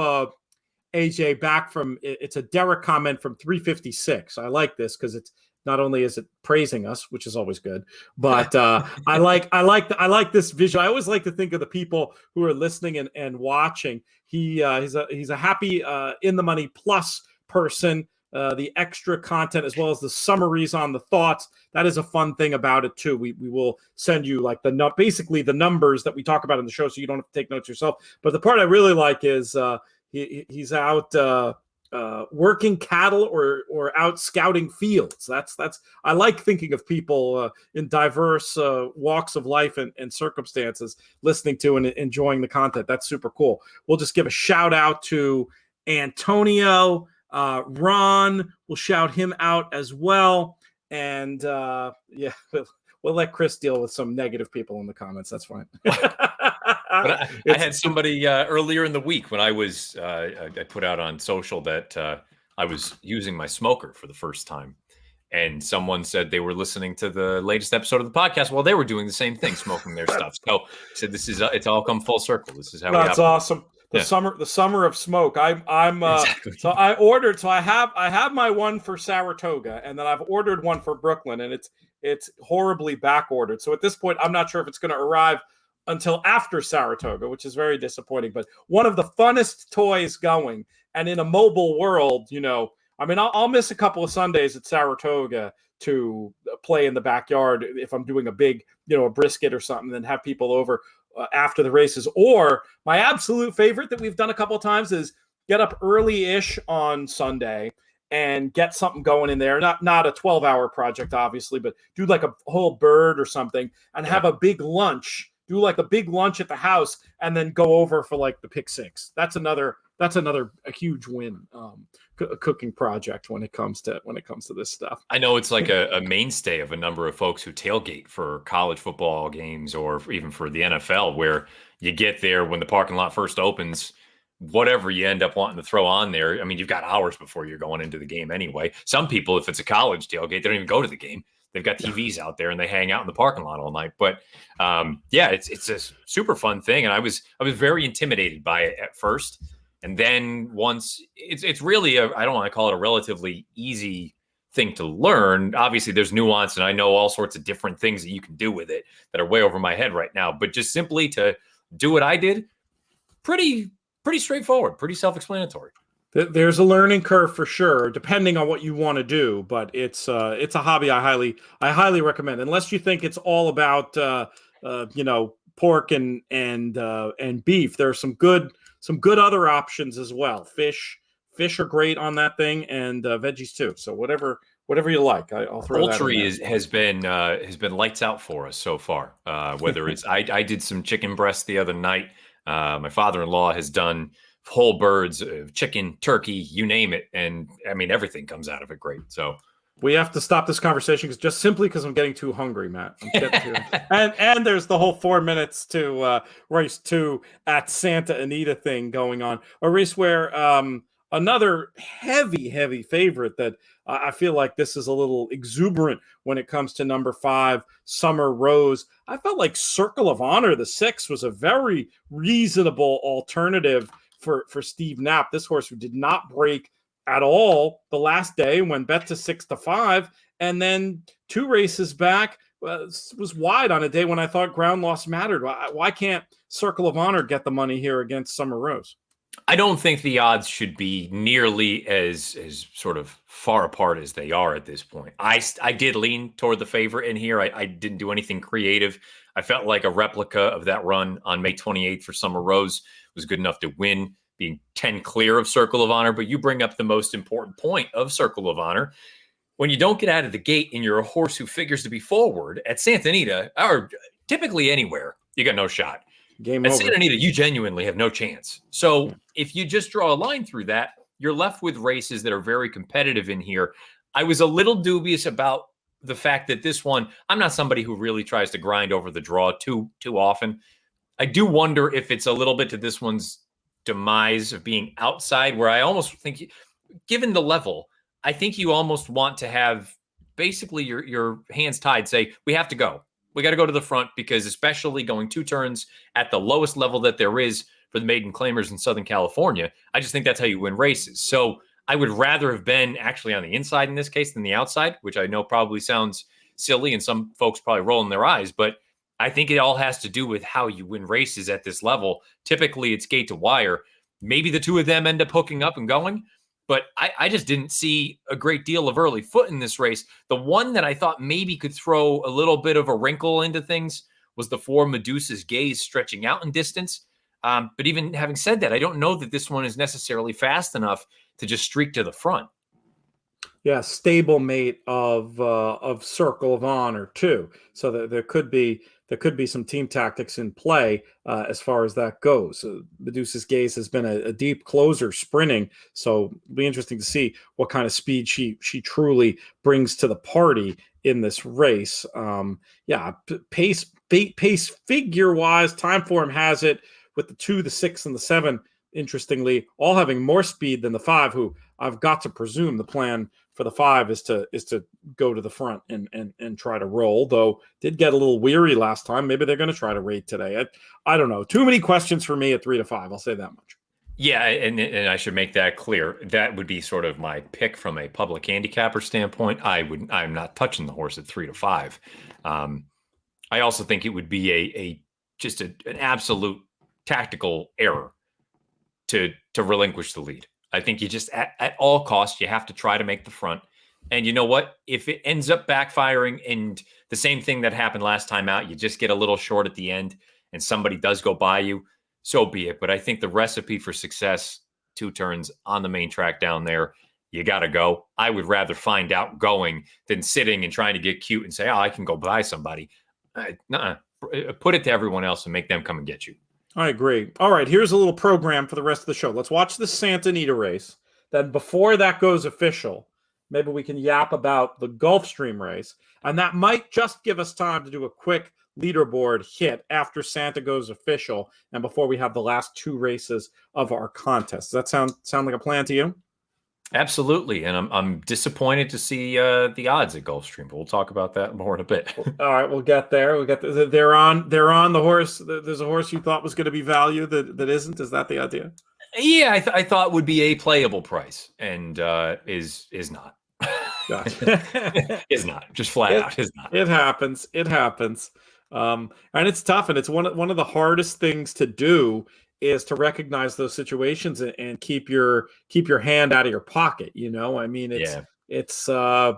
AJ, back from, it's a Derek comment from 356. I like this because it's, not only is it praising us, which is always good, but I like this visual. I always like to think of the people who are listening and watching. He's a happy in the money plus person. The extra content as well as the summaries on the thoughts. That is a fun thing about it too. We will send you like basically the numbers that we talk about in the show, so you don't have to take notes yourself. But the part I really like is he's out. Working cattle or out scouting fields. That's I like thinking of people in diverse walks of life and circumstances listening to and enjoying the content. That's super cool. We'll just give a shout out to Antonio. Ron, we'll shout him out as well. And we'll let Chris deal with some negative people in the comments. That's fine. But I had somebody earlier in the week when I was I put out on social that I was using my smoker for the first time, and someone said they were listening to the latest episode of the podcast while they were doing the same thing, smoking their stuff. So I said, "This is it's all come full circle. This is how." That's awesome. The summer of smoke. I'm exactly. So I ordered. So I have my one for Saratoga, and then I've ordered one for Brooklyn, and it's horribly back ordered. So at this point, I'm not sure if it's going to arrive until after Saratoga, which is very disappointing. But one of the funnest toys going, And in a mobile world, I mean, I'll miss a couple of Sundays at Saratoga to play in the backyard if I'm doing a big, a brisket or something, and have people over after the races. Or my absolute favorite that we've done a couple of times is get up early-ish on Sunday and get something going in there. Not a 12-hour project, obviously, but do like a whole bird or something and have a big lunch. Do like a big lunch at the house and then go over for like the pick six. That's another a huge win. A cooking project when it comes to this stuff. I know it's like a mainstay of a number of folks who tailgate for college football games or even for the NFL, where you get there when the parking lot first opens, whatever you end up wanting to throw on there. I mean, you've got hours before you're going into the game anyway. Some people, if it's a college tailgate, they don't even go to the game. They've got TVs out there and they hang out in the parking lot all night. But it's a super fun thing. And I was very intimidated by it at first. And then once it's really I don't want to call it a relatively easy thing to learn. Obviously there's nuance and I know all sorts of different things that you can do with it that are way over my head right now, but just simply to do what I did, pretty straightforward, pretty self-explanatory. There's a learning curve for sure, depending on what you want to do, but it's a hobby I highly recommend, unless you think it's all about pork and beef. There are some good other options as well. Fish are great on that thing, and veggies too. So whatever you like, I'll throw that in there. has been lights out for us so far. Whether it's I did some chicken breast the other night. My father-in-law has done whole birds, chicken, turkey, you name it, and I mean everything comes out of it great. So we have to stop this conversation because I'm getting too hungry, Matt. And there's the whole 4 minutes to race 2 at Santa Anita thing going on. A race where another heavy favorite that I feel like this is a little exuberant when it comes to number 5, Summer Rose. I felt like Circle of Honor, the 6, was a very reasonable alternative for Steve Knapp, this horse who did not break at all the last day when bet to 6-5, and then 2 races back was wide on a day when I thought ground loss mattered. Why can't Circle of Honor get the money here against Summer Rose? I don't think the odds should be nearly as sort of far apart as they are at this point. I did lean toward the favorite in here. I didn't do anything creative. I felt like a replica of that run on May 28th for Summer Rose was good enough to win, being 10 clear of Circle of Honor. But you bring up the most important point of Circle of Honor. When you don't get out of the gate and you're a horse who figures to be forward at Santa Anita, or typically anywhere, you got no shot. Game at over. Santa Anita, you genuinely have no chance. So if you just draw a line through that, you're left with races that are very competitive in here. I was a little dubious about the fact that this one, I'm not somebody who really tries to grind over the draw too often. I do wonder if it's a little bit to this one's demise of being outside, where I almost think, given the level, I think you almost want to have basically your hands tied, say, we have to go. We got to go to the front, because especially going 2 turns at the lowest level that there is for the maiden claimers in Southern California, I just think that's how you win races. So I would rather have been actually on the inside in this case than the outside, which I know probably sounds silly and some folks probably rolling their eyes, but I think it all has to do with how you win races at this level. Typically it's gate to wire. Maybe the 2 of them end up hooking up and going, but I just didn't see a great deal of early foot in this race. The one that I thought maybe could throw a little bit of a wrinkle into things was the 4 Medusa's Gaze stretching out in distance. But even having said that, I don't know that this one is necessarily fast enough to just streak to the front. Yeah, stablemate of Circle of Honor too. So that there could be some team tactics in play as far as that goes. Medusa's Gaze has been a deep closer sprinting, so it'll be interesting to see what kind of speed she truly brings to the party in this race. Pace figure wise, time form has it with the 2, the 6, and the 7. Interestingly, all having more speed than the 5, who I've got to presume the plan for the 5 is to go to the front and try to roll, though did get a little weary last time. Maybe they're going to try to rate today. I don't know. Too many questions for me at 3-5. I'll say that much. Yeah, and I should make that clear. That would be sort of my pick from a public handicapper standpoint. I'm not touching the horse at 3-5. I also think it would be an absolute tactical error to relinquish the lead. I think you just, at all costs, you have to try to make the front. And you know what? If it ends up backfiring and the same thing that happened last time out, you just get a little short at the end and somebody does go by you, so be it. But I think the recipe for success, 2 turns on the main track down there, you got to go. I would rather find out going than sitting and trying to get cute and say, oh, I can go by somebody. Nuh-uh. Put it to everyone else and make them come and get you. I agree. All right, here's a little program for the rest of the show. Let's watch the Santa Anita race. Then before that goes official, maybe we can yap about the Gulfstream race. And that might just give us time to do a quick leaderboard hit after Santa goes official and before we have the last 2 races of our contest. Does that sound like a plan to you? Absolutely, and I'm disappointed to see the odds at Gulfstream, but we'll talk about that more in a bit. All right, we'll get there. They're on the horse. There's a horse you thought was going to be value that isn't. Is that the idea? Yeah, I thought would be a playable price, and is not. Gotcha. Is not, just flat out is not. It happens. And it's tough, and it's one of the hardest things to do is to recognize those situations and keep your hand out of your pocket. You know, I mean, it's a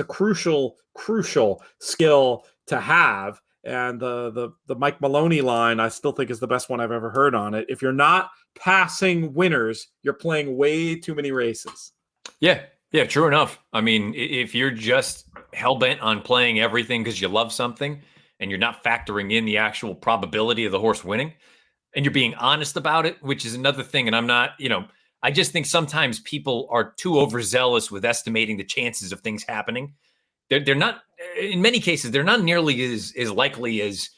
crucial skill to have. And the Mike Maloney line, I still think is the best one I've ever heard on it. If you're not passing winners, you're playing way too many races. Yeah, true enough. I mean, if you're just hell-bent on playing everything because you love something and you're not factoring in the actual probability of the horse winning, and you're being honest about it, which is another thing. And I'm not, I just think sometimes people are too overzealous with estimating the chances of things happening. They're not, in many cases, they're not nearly as likely as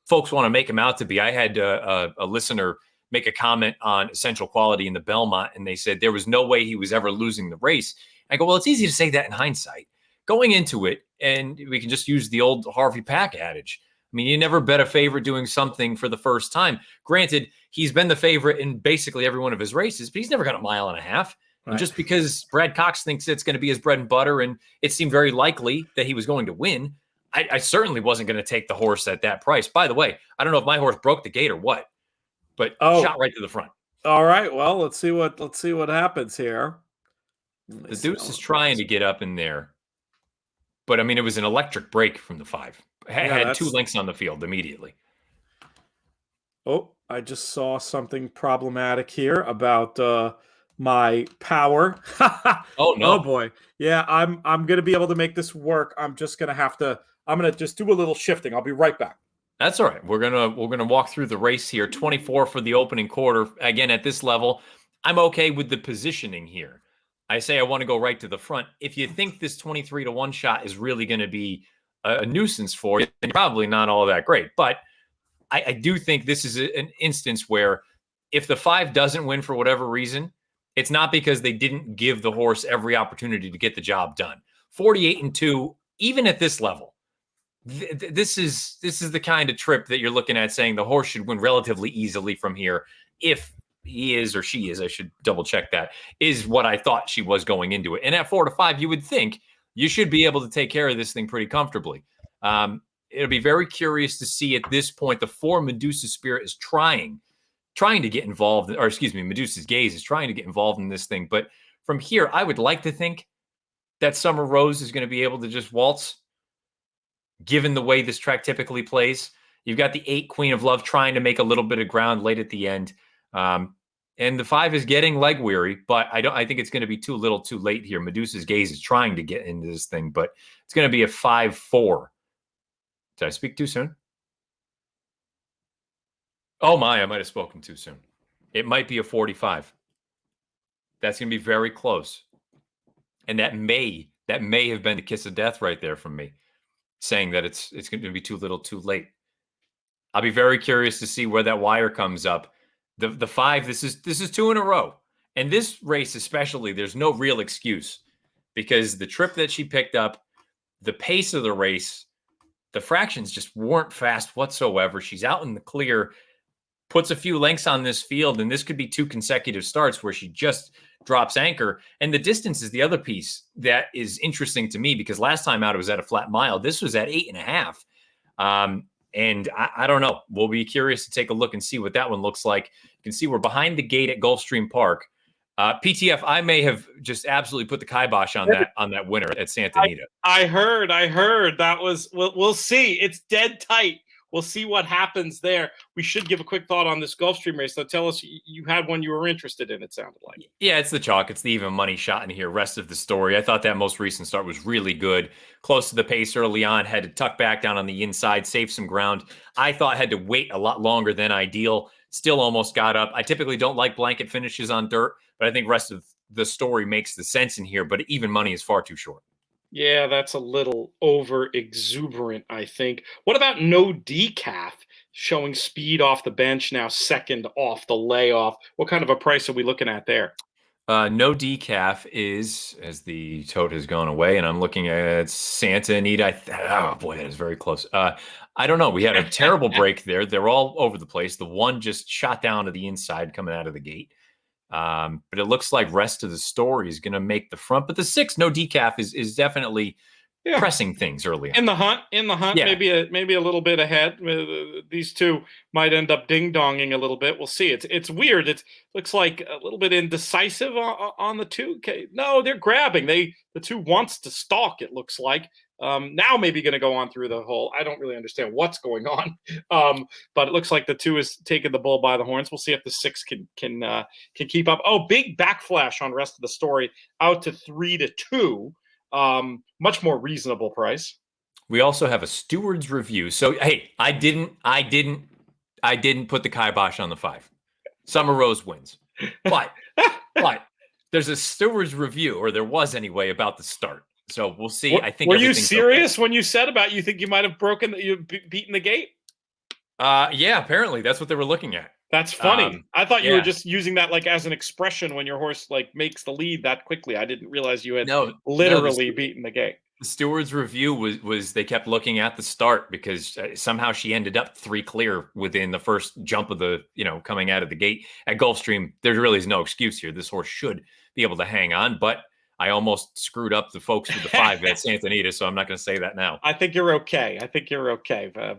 folks want to make them out to be. I had a listener make a comment on Essential Quality in the Belmont, and they said there was no way he was ever losing the race. I go, well, it's easy to say that in hindsight. Going into it, and we can just use the old Harvey Pack adage. I mean, you never bet a favorite doing something for the first time. Granted, he's been the favorite in basically every one of his races, but he's never got a mile and a half. Right. And just because Brad Cox thinks it's going to be his bread and butter, and it seemed very likely that he was going to win, I certainly wasn't going to take the horse at that price. By the way, I don't know if my horse broke the gate or what, but shot right to the front. All right, well, let's see what happens here. The Deuce is trying to get up in there, but I mean, it was an electric break from the 5. Had 2 lengths on the field immediately. Oh, I just saw something problematic here about my power. Oh no! Oh boy, yeah, I'm gonna be able to make this work. I'm gonna just do a little shifting. I'll be right back. That's all right. We're gonna walk through the race here. 24 for the opening quarter. Again, at this level, I'm okay with the positioning here. I say I want to go right to the front. If you think this 23-1 shot is really going to be a nuisance for you, then you're probably not all that great. But I do think this is an instance where if the 5 doesn't win for whatever reason, it's not because they didn't give the horse every opportunity to get the job done. 48-2, even at this level, this is the kind of trip that you're looking at saying the horse should win relatively easily from here. If he is or she is, I should double check that, is what I thought she was going into it. And at 4-5, you would think you should be able to take care of this thing pretty comfortably. It'll be very curious to see at this point. The 4, Medusa Spirit is trying to get involved, or excuse me, Medusa's Gaze is trying to get involved in this thing. But from here, I would like to think that Summer Rose is going to be able to just waltz, given the way this track typically plays. You've got the 8, Queen of Love, trying to make a little bit of ground late at the end. And the 5 is getting leg weary, but I think it's going to be too little too late here. Medusa's Gaze is trying to get into this thing, but it's going to be a 5-4. Did I speak too soon? Oh my, I might have spoken too soon. It might be a 45. That's going to be very close. And that may have been the kiss of death right there from me, saying that it's going to be too little too late. I'll be very curious to see where that wire comes up. The 5, this is 2 in a row. And this race especially, there's no real excuse because the trip that she picked up, the pace of the race, the fractions just weren't fast whatsoever. She's out in the clear, puts a few lengths on this field, and this could be 2 consecutive starts where she just drops anchor. And the distance is the other piece that is interesting to me because last time out it was at a flat mile. This was at 8.5. And I don't know. We'll be curious to take a look and see what that one looks like. You can see we're behind the gate at Gulfstream Park. PTF, I may have just absolutely put the kibosh on that winner at Santa Anita. I heard that was. We'll see. It's dead tight. We'll see what happens there. We should give a quick thought on this Gulfstream race. So tell us, you had one you were interested in, it sounded like. Yeah, it's the chalk. It's the even money shot in here. Rest of the story. I thought that most recent start was really good. Close to the pace early on. Had to tuck back down on the inside, save some ground. I thought had to wait a lot longer than ideal. Still almost got up. I typically don't like blanket finishes on dirt, but I think rest of the story makes the sense in here. But even money is far too short. Yeah, that's a little over exuberant, I think. What about no decaf showing speed off the bench now, second off the layoff? What kind of a price are we looking at there? No decaf is, as the tote has gone away, and I'm looking at Santa Anita. Oh boy, that is very close. I don't know. We had a terrible break there. They're all over the place. The one just shot down to the inside coming out of the gate. But it looks like rest of the story is going to make the front. But the 6, no decaf, is definitely pressing things early on. In the hunt, yeah. maybe a little bit ahead. These two might end up ding-donging a little bit. We'll see. It's weird. It looks like a little bit indecisive on the 2. Okay. No, they're grabbing. The 2 wants to stalk, it looks like. Now maybe going to go on through the hole. I don't really understand what's going on, but it looks like the 2 is taking the bull by the horns. We'll see if the 6 can keep up. Oh, big backflash on rest of the story, out to 3-2. Much more reasonable price. We also have a steward's review. So hey, I didn't put the kibosh on the 5. Summer Rose wins, but there's a steward's review, or there was anyway, about the start. So we'll see. I think. Were you serious when you said about you think you might have beaten the gate? Yeah, apparently that's what they were looking at. That's funny. I thought you were just using that like as an expression when your horse like makes the lead that quickly. I didn't realize you had literally beaten the gate. The steward's review was they kept looking at the start because somehow she ended up 3 clear within the first jump of the, coming out of the gate at Gulfstream. There really is no excuse here. This horse should be able to hang on, but I almost screwed up the folks with the 5 at Santa Anita, so I'm not going to say that now. I think you're okay.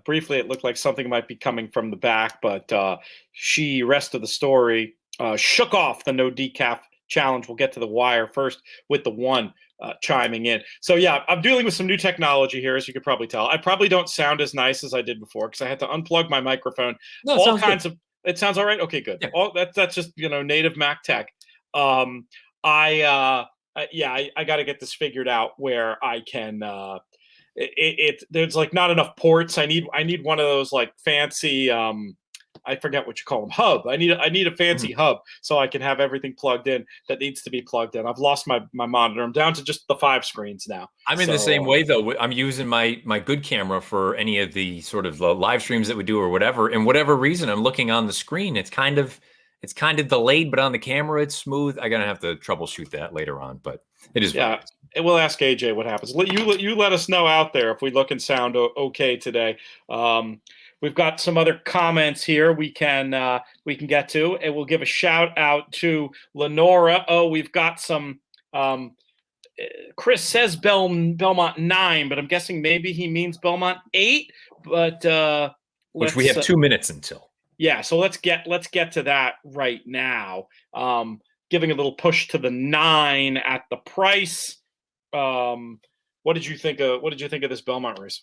Briefly, it looked like something might be coming from the back, but rest of the story, shook off the no decaf challenge. We'll get to the wire first with the 1 chiming in. So yeah, I'm dealing with some new technology here, as you could probably tell. I probably don't sound as nice as I did before because I had to unplug my microphone. No, all kinds of. It sounds all right. Okay, good. Yeah. That's just native Mac tech. I got to get this figured out where I can. There's like not enough ports. I need one of those like fancy. I forget what you call them. Hub. I need a fancy hub so I can have everything plugged in that needs to be plugged in. I've lost my monitor. I'm down to just the 5 screens now. I'm in the same way though. I'm using my good camera for any of the sort of live streams that we do or whatever. And whatever reason, I'm looking on the screen. It's kind of delayed, but on the camera, it's smooth. I'm going to have to troubleshoot that later on, but it is. Yeah. We'll ask AJ what happens. You let us know out there if we look and sound okay today. We've got some other comments here we can get to, and we'll give a shout out to Lenora. Oh, we've got some. Chris says Belmont 9, but I'm guessing maybe he means Belmont 8. But which we have 2 minutes until. Yeah, so let's get to that right now. Giving a little push to the 9 at the price. What did you think of this Belmont race?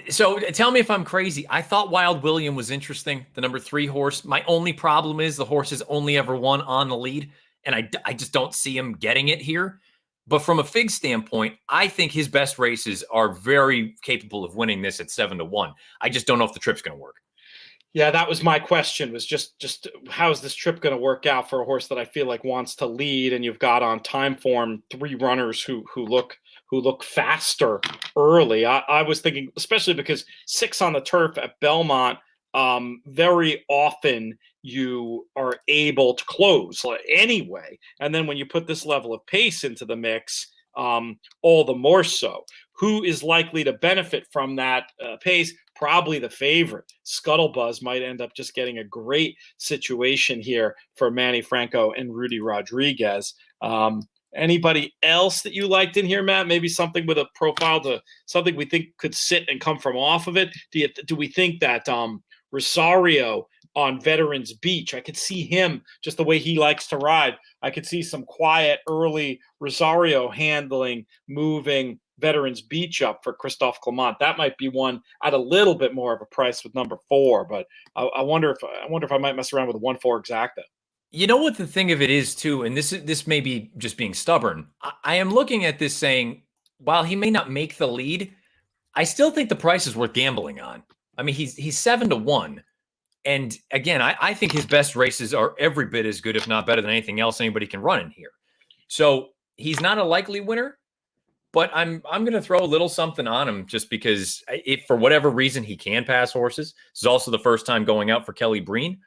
So tell me if I'm crazy. I thought Wild William was interesting, the number 3 horse. My only problem is the horse has only ever won on the lead, and I just don't see him getting it here. But from a fig standpoint, I think his best races are very capable of winning this at 7-1. I just don't know if the trip's going to work. Yeah, that was my question, was just how's this trip going to work out for a horse that I feel like wants to lead, and you've got on time form 3 runners who look faster early. I was thinking, especially because 6 on the turf at Belmont, very often you are able to close anyway. And then when you put this level of pace into the mix, all the more so. Who is likely to benefit from that pace? Probably the favorite. Scuttlebuzz might end up just getting a great situation here for Manny Franco and Rudy Rodriguez. Anybody else that you liked in here, Matt? Maybe something with a profile to something we think could sit and come from off of it. Do we think that Rosario on Veterans Beach. I could see him, just the way he likes to ride. I could see some quiet early Rosario handling, moving Veterans Beach up for Christophe Clement. That might be one at a little bit more of a price with number 4, but I wonder if I might mess around with a 1-4 exacta. You know what the thing of it is too, and this may be just being stubborn. I am looking at this saying, while he may not make the lead, I still think the price is worth gambling on. I mean, he's 7-1. And again, I think his best races are every bit as good, if not better than anything else anybody can run in here. So he's not a likely winner, but I'm going to throw a little something on him just because if for whatever reason he can pass horses. This is also the first time going out for Kelly Breen.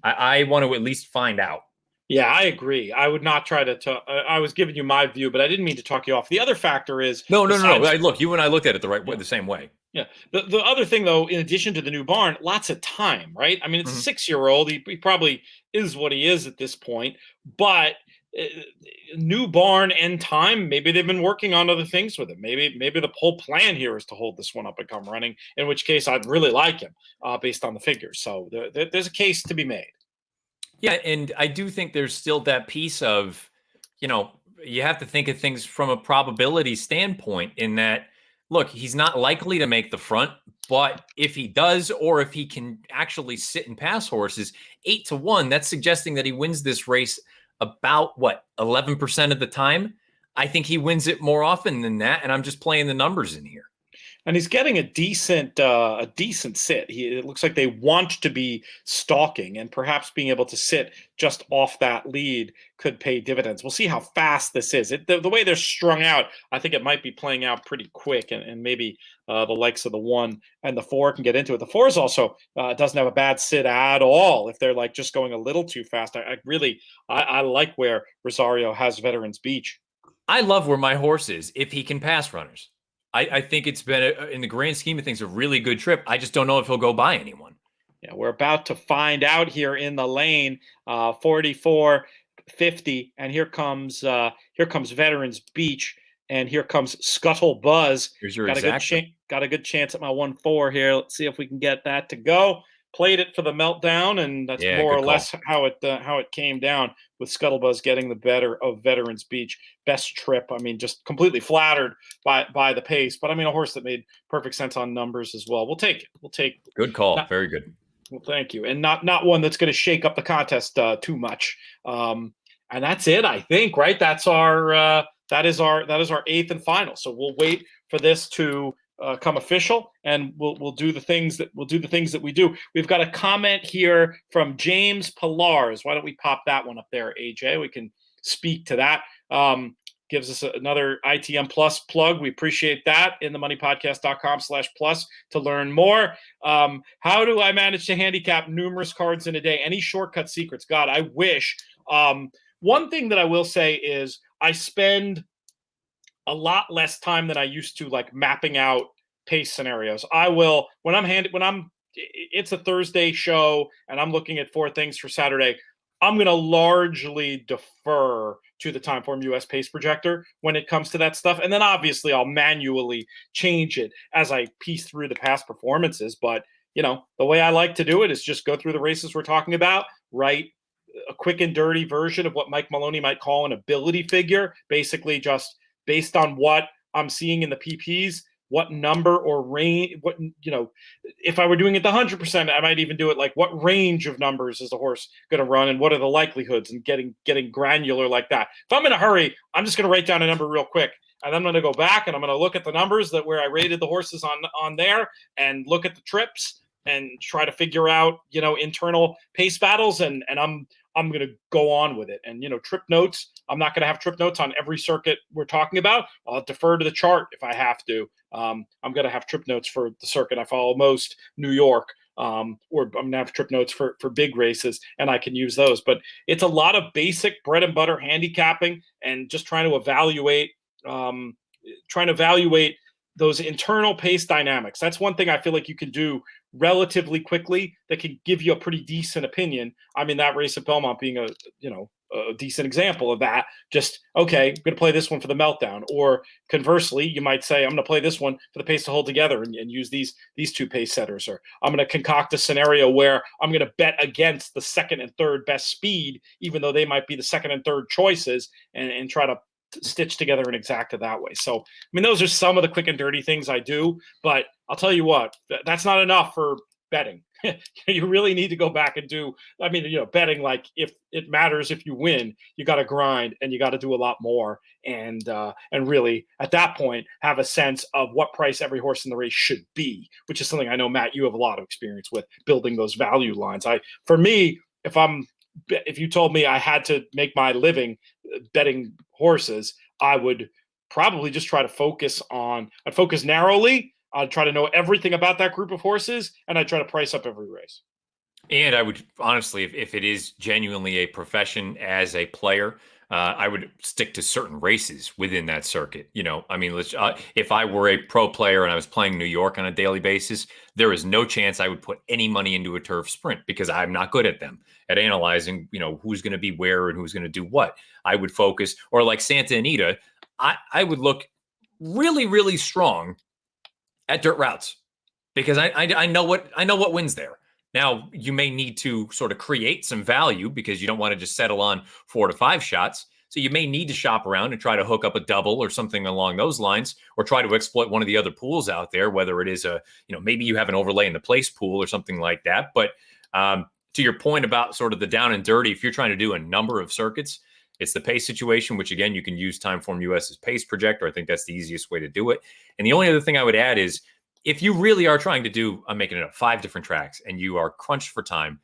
I want to at least find out. Yeah, I agree. I would not try to I was giving you my view, but I didn't mean to talk you off. The other factor is no. Look, you and I looked at it the same way. Yeah. The other thing, though, in addition to the new barn, lots of time, right? I mean, it's a 6-year-old. He probably is what he is at this point. But new barn and time, maybe they've been working on other things with him. Maybe the whole plan here is to hold this one up and come running, in which case I'd really like him based on the figures. So there's a case to be made. Yeah, and I do think there's still that piece of, you have to think of things from a probability standpoint in that, look, he's not likely to make the front, but if he does, or if he can actually sit and pass horses, 8-1, that's suggesting that he wins this race about 11% of the time. I think he wins it more often than that, and I'm just playing the numbers in here. And he's getting a decent sit. It looks like they want to be stalking, and perhaps being able to sit just off that lead could pay dividends. We'll see how fast this is. The way they're strung out, I think it might be playing out pretty quick, and maybe the likes of the 1 and the 4 can get into it. The 4 is also doesn't have a bad sit at all if they're like just going a little too fast. I like where Rosario has Veterans Beach. I love where my horse is if he can pass runners. I think it's been, in the grand scheme of things, a really good trip. I just don't know if he'll go by anyone. Yeah, we're about to find out here in the lane, 44.50, and here comes Veterans Beach, and here comes Scuttle Buzz. Here's your got a good chance at my 1-4 here. Let's see if we can get that to go. Played it for the meltdown, and that's more or less how it came down, with Scuttlebuzz getting the better of Veterans Beach. Best trip. I mean, just completely flattered by the pace, but I mean, a horse that made perfect sense on numbers as well. We'll take it. Good call. Very good. Well, thank you, and not one that's going to shake up the contest too much. And that's it, I think. Right? That's our that is our 8th and final. So we'll wait for this to come official, and we'll do the things that we do. We've got a comment here from James Pillars. Why don't we pop that one up there, AJ? We can speak to that. Gives us another ITM Plus plug. We appreciate that. In themoneypodcast.com/plus to learn more. How do I manage to handicap numerous cards in a day? Any shortcut secrets? God, I wish. One thing that I will say is I spend a lot less time than I used to, like mapping out pace scenarios. I will, it's a Thursday show and I'm looking at 4 things for Saturday, I'm going to largely defer to the Timeform US pace projector when it comes to that stuff. And then obviously I'll manually change it as I piece through the past performances. But, the way I like to do it is just go through the races we're talking about, write a quick and dirty version of what Mike Maloney might call an ability figure, basically just based on what I'm seeing in the PPs, what number or range, if I were doing it the 100%, I might even do it like what range of numbers is the horse going to run and what are the likelihoods, and getting granular like that. If I'm in a hurry, I'm just going to write down a number real quick, and I'm going to go back and I'm going to look at the numbers that where I rated the horses on there, and look at the trips and try to figure out, internal pace battles, and I'm going to go on with it. And, trip notes, I'm not going to have trip notes on every circuit we're talking about. I'll defer to the chart if I have to. I'm going to have trip notes for the circuit I follow most, New York, or I'm going to have trip notes for big races, and I can use those. But it's a lot of basic bread and butter handicapping and just trying to evaluate those internal pace dynamics. That's one thing I feel like you can do relatively quickly that can give you a pretty decent opinion. I mean, that race at Belmont being a a decent example of that. Just, okay, I'm going to play this one for the meltdown. Or conversely, you might say, I'm going to play this one for the pace to hold together and use these two pace setters. Or I'm going to concoct a scenario where I'm going to bet against the second and third best speed, even though they might be the second and third choices, and try to stitch together an exacta that way. So, I mean, those are some of the quick and dirty things I do, but I'll tell you what, that's not enough for betting. You really need to go back and do, I mean, betting, like, if it matters if you win, you got to grind and you got to do a lot more. And really at that point have a sense of what price every horse in the race should be, which is something I know, Matt, you have a lot of experience with, building those value lines. For me, if you told me I had to make my living betting horses, I would probably just try to focus narrowly. I'd try to know everything about that group of horses, and I'd try to price up every race. And I would honestly, if it is genuinely a profession as a player, I would stick to certain races within that circuit. I mean, if I were a pro player and I was playing New York on a daily basis, there is no chance I would put any money into a turf sprint, because I'm not good at them, at analyzing, who's going to be where and who's going to do what. I would focus, or like Santa Anita, I would look really, really strong at dirt routes, because I know what wins there. Now, you may need to sort of create some value because you don't want to just settle on 4 to 5 shots. So you may need to shop around and try to hook up a double or something along those lines, or try to exploit one of the other pools out there, whether it is maybe you have an overlay in the place pool or something like that. But to your point about sort of the down and dirty, if you're trying to do a number of circuits, it's the pace situation, which again, you can use Timeform US's pace projector. I think that's the easiest way to do it. And the only other thing I would add is, if you really are trying to do, I'm making it up, 5 different tracks and you are crunched for time,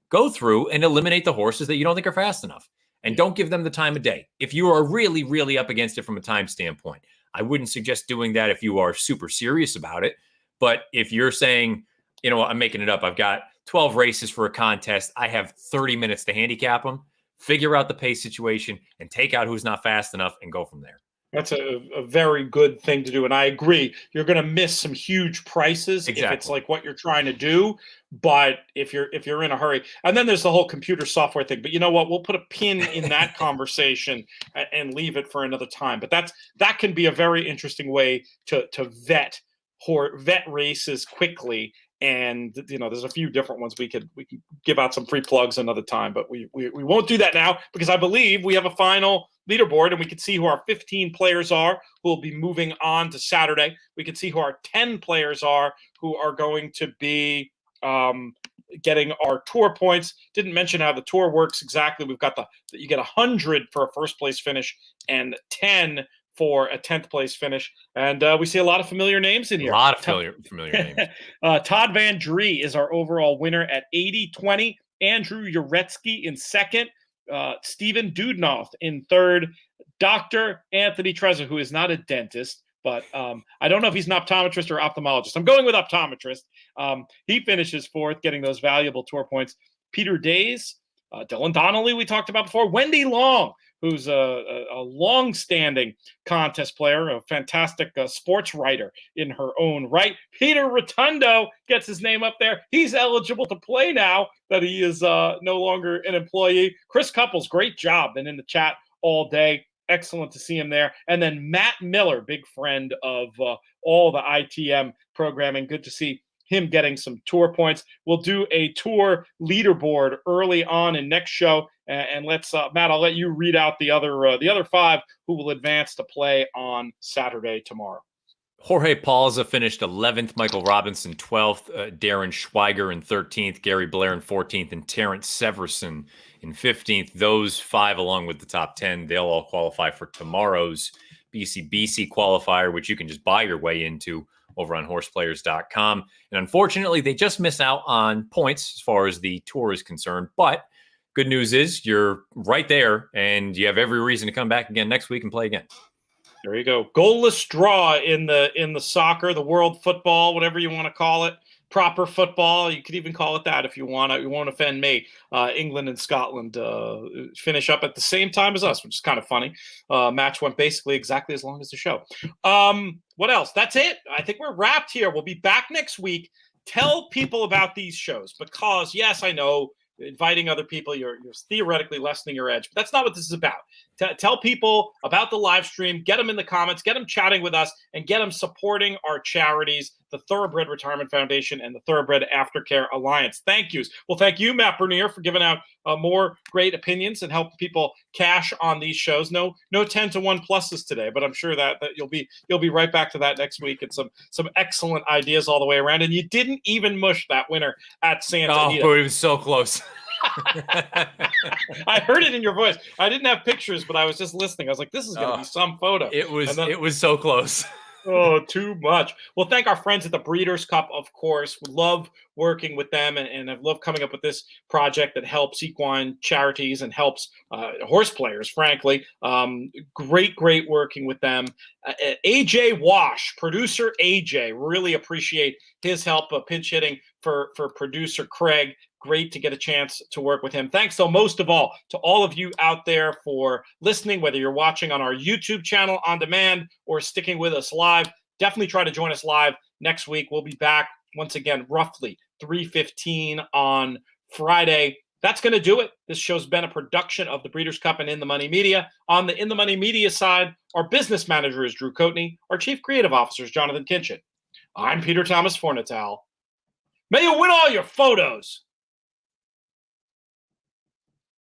go through and eliminate the horses that you don't think are fast enough, and don't give them the time of day. If you are really, really up against it from a time standpoint, I wouldn't suggest doing that if you are super serious about it. But if you're saying, I'm making it up, I've got 12 races for a contest, I have 30 minutes to handicap them, figure out the pace situation and take out who's not fast enough and go from there. That's a very good thing to do. And I agree. You're going to miss some huge prices if it's like what you're trying to do. But if you're in a hurry, and then there's the whole computer software thing. But you know what? We'll put a pin in that conversation and leave it for another time. But that can be a very interesting way to vet races quickly. And there's a few different ones. We could give out some free plugs another time, but we won't do that now, because I believe we have a final leaderboard and we can see who our 15 players are who will be moving on to Saturday. We can see who our 10 players are who are going to be getting our tour points. Didn't mention how the tour works exactly. We've got you get 100 for a first place finish and 10 for a 10th place finish. And we see a lot of familiar names in here. A lot of familiar names. Todd Van Dree is our overall winner at 80-20. Andrew Uretsky in second. Stephen Dudenoff in third. Dr. Anthony Trezor, who is not a dentist, but I don't know if he's an optometrist or ophthalmologist. I'm going with optometrist. He finishes fourth, getting those valuable tour points. Peter Days, Dylan Donnelly, we talked about before. Wendy Long, who's a long-standing contest player, a fantastic sports writer in her own right. Peter Rotundo gets his name up there. He's eligible to play now that he is no longer an employee. Chris Couples, great job. Been in the chat all day. Excellent to see him there. And then Matt Miller, big friend of all the ITM programming. Good to see him getting some tour points. We'll do a tour leaderboard early on in next show. And let's, Matt, I'll let you read out the other 5 who will advance to play on Saturday tomorrow. Jorge Palza finished 11th, Michael Robinson 12th, Darren Schweiger in 13th, Gary Blair in 14th, and Terrence Severson in 15th. Those 5, along with the top 10, they'll all qualify for tomorrow's BCBC qualifier, which you can just buy your way into over on horseplayers.com. And unfortunately, they just miss out on points as far as the tour is concerned. But good news is you're right there, and you have every reason to come back again next week and play again. There you go. Goalless draw in the soccer, the world football, whatever you want to call it. Proper football. You could even call it that if you want. It won't offend me. England and Scotland finish up at the same time as us, which is kind of funny. Match went basically exactly as long as the show. What else? That's it. I think we're wrapped here. We'll be back next week. Tell people about these shows because, yes, I know inviting other people, you're theoretically lessening your edge. But that's not what this is about. Tell people about the live stream, get them in the comments, get them chatting with us, and get them supporting our charities, the Thoroughbred Retirement Foundation and the Thoroughbred Aftercare Alliance. Thank yous. Well, thank you, Matt Bernier, for giving out more great opinions and helping people cash on these shows. No 10-to-1 pluses today, but I'm sure that you'll be right back to that next week, and some excellent ideas all the way around. And you didn't even mush that winner at Santa Anita. Oh, it was so close. I heard it in your voice. I didn't have pictures, but I was just listening. I was like, this is going to be some photo. It was so close. Oh, too much. Well, thank our friends at the Breeders' Cup, of course. We love working with them, and I've loved coming up with this project that helps equine charities and helps horse players, frankly. Great working with them. AJ Wash, producer AJ, really appreciate his help pinch hitting for producer Craig. Great to get a chance to work with him. Thanks, though, most of all, to all of you out there for listening, whether you're watching on our YouTube channel on demand or sticking with us live. Definitely try to join us live next week. We'll be back once again, roughly 3:15 on Friday. That's going to do it. This show's been a production of the Breeders' Cup and In the Money Media. On the In the Money Media side, our business manager is Drew Coatney. Our chief creative officer is Jonathan Kinchin. I'm Peter Thomas Fornatal. May you win all your photos.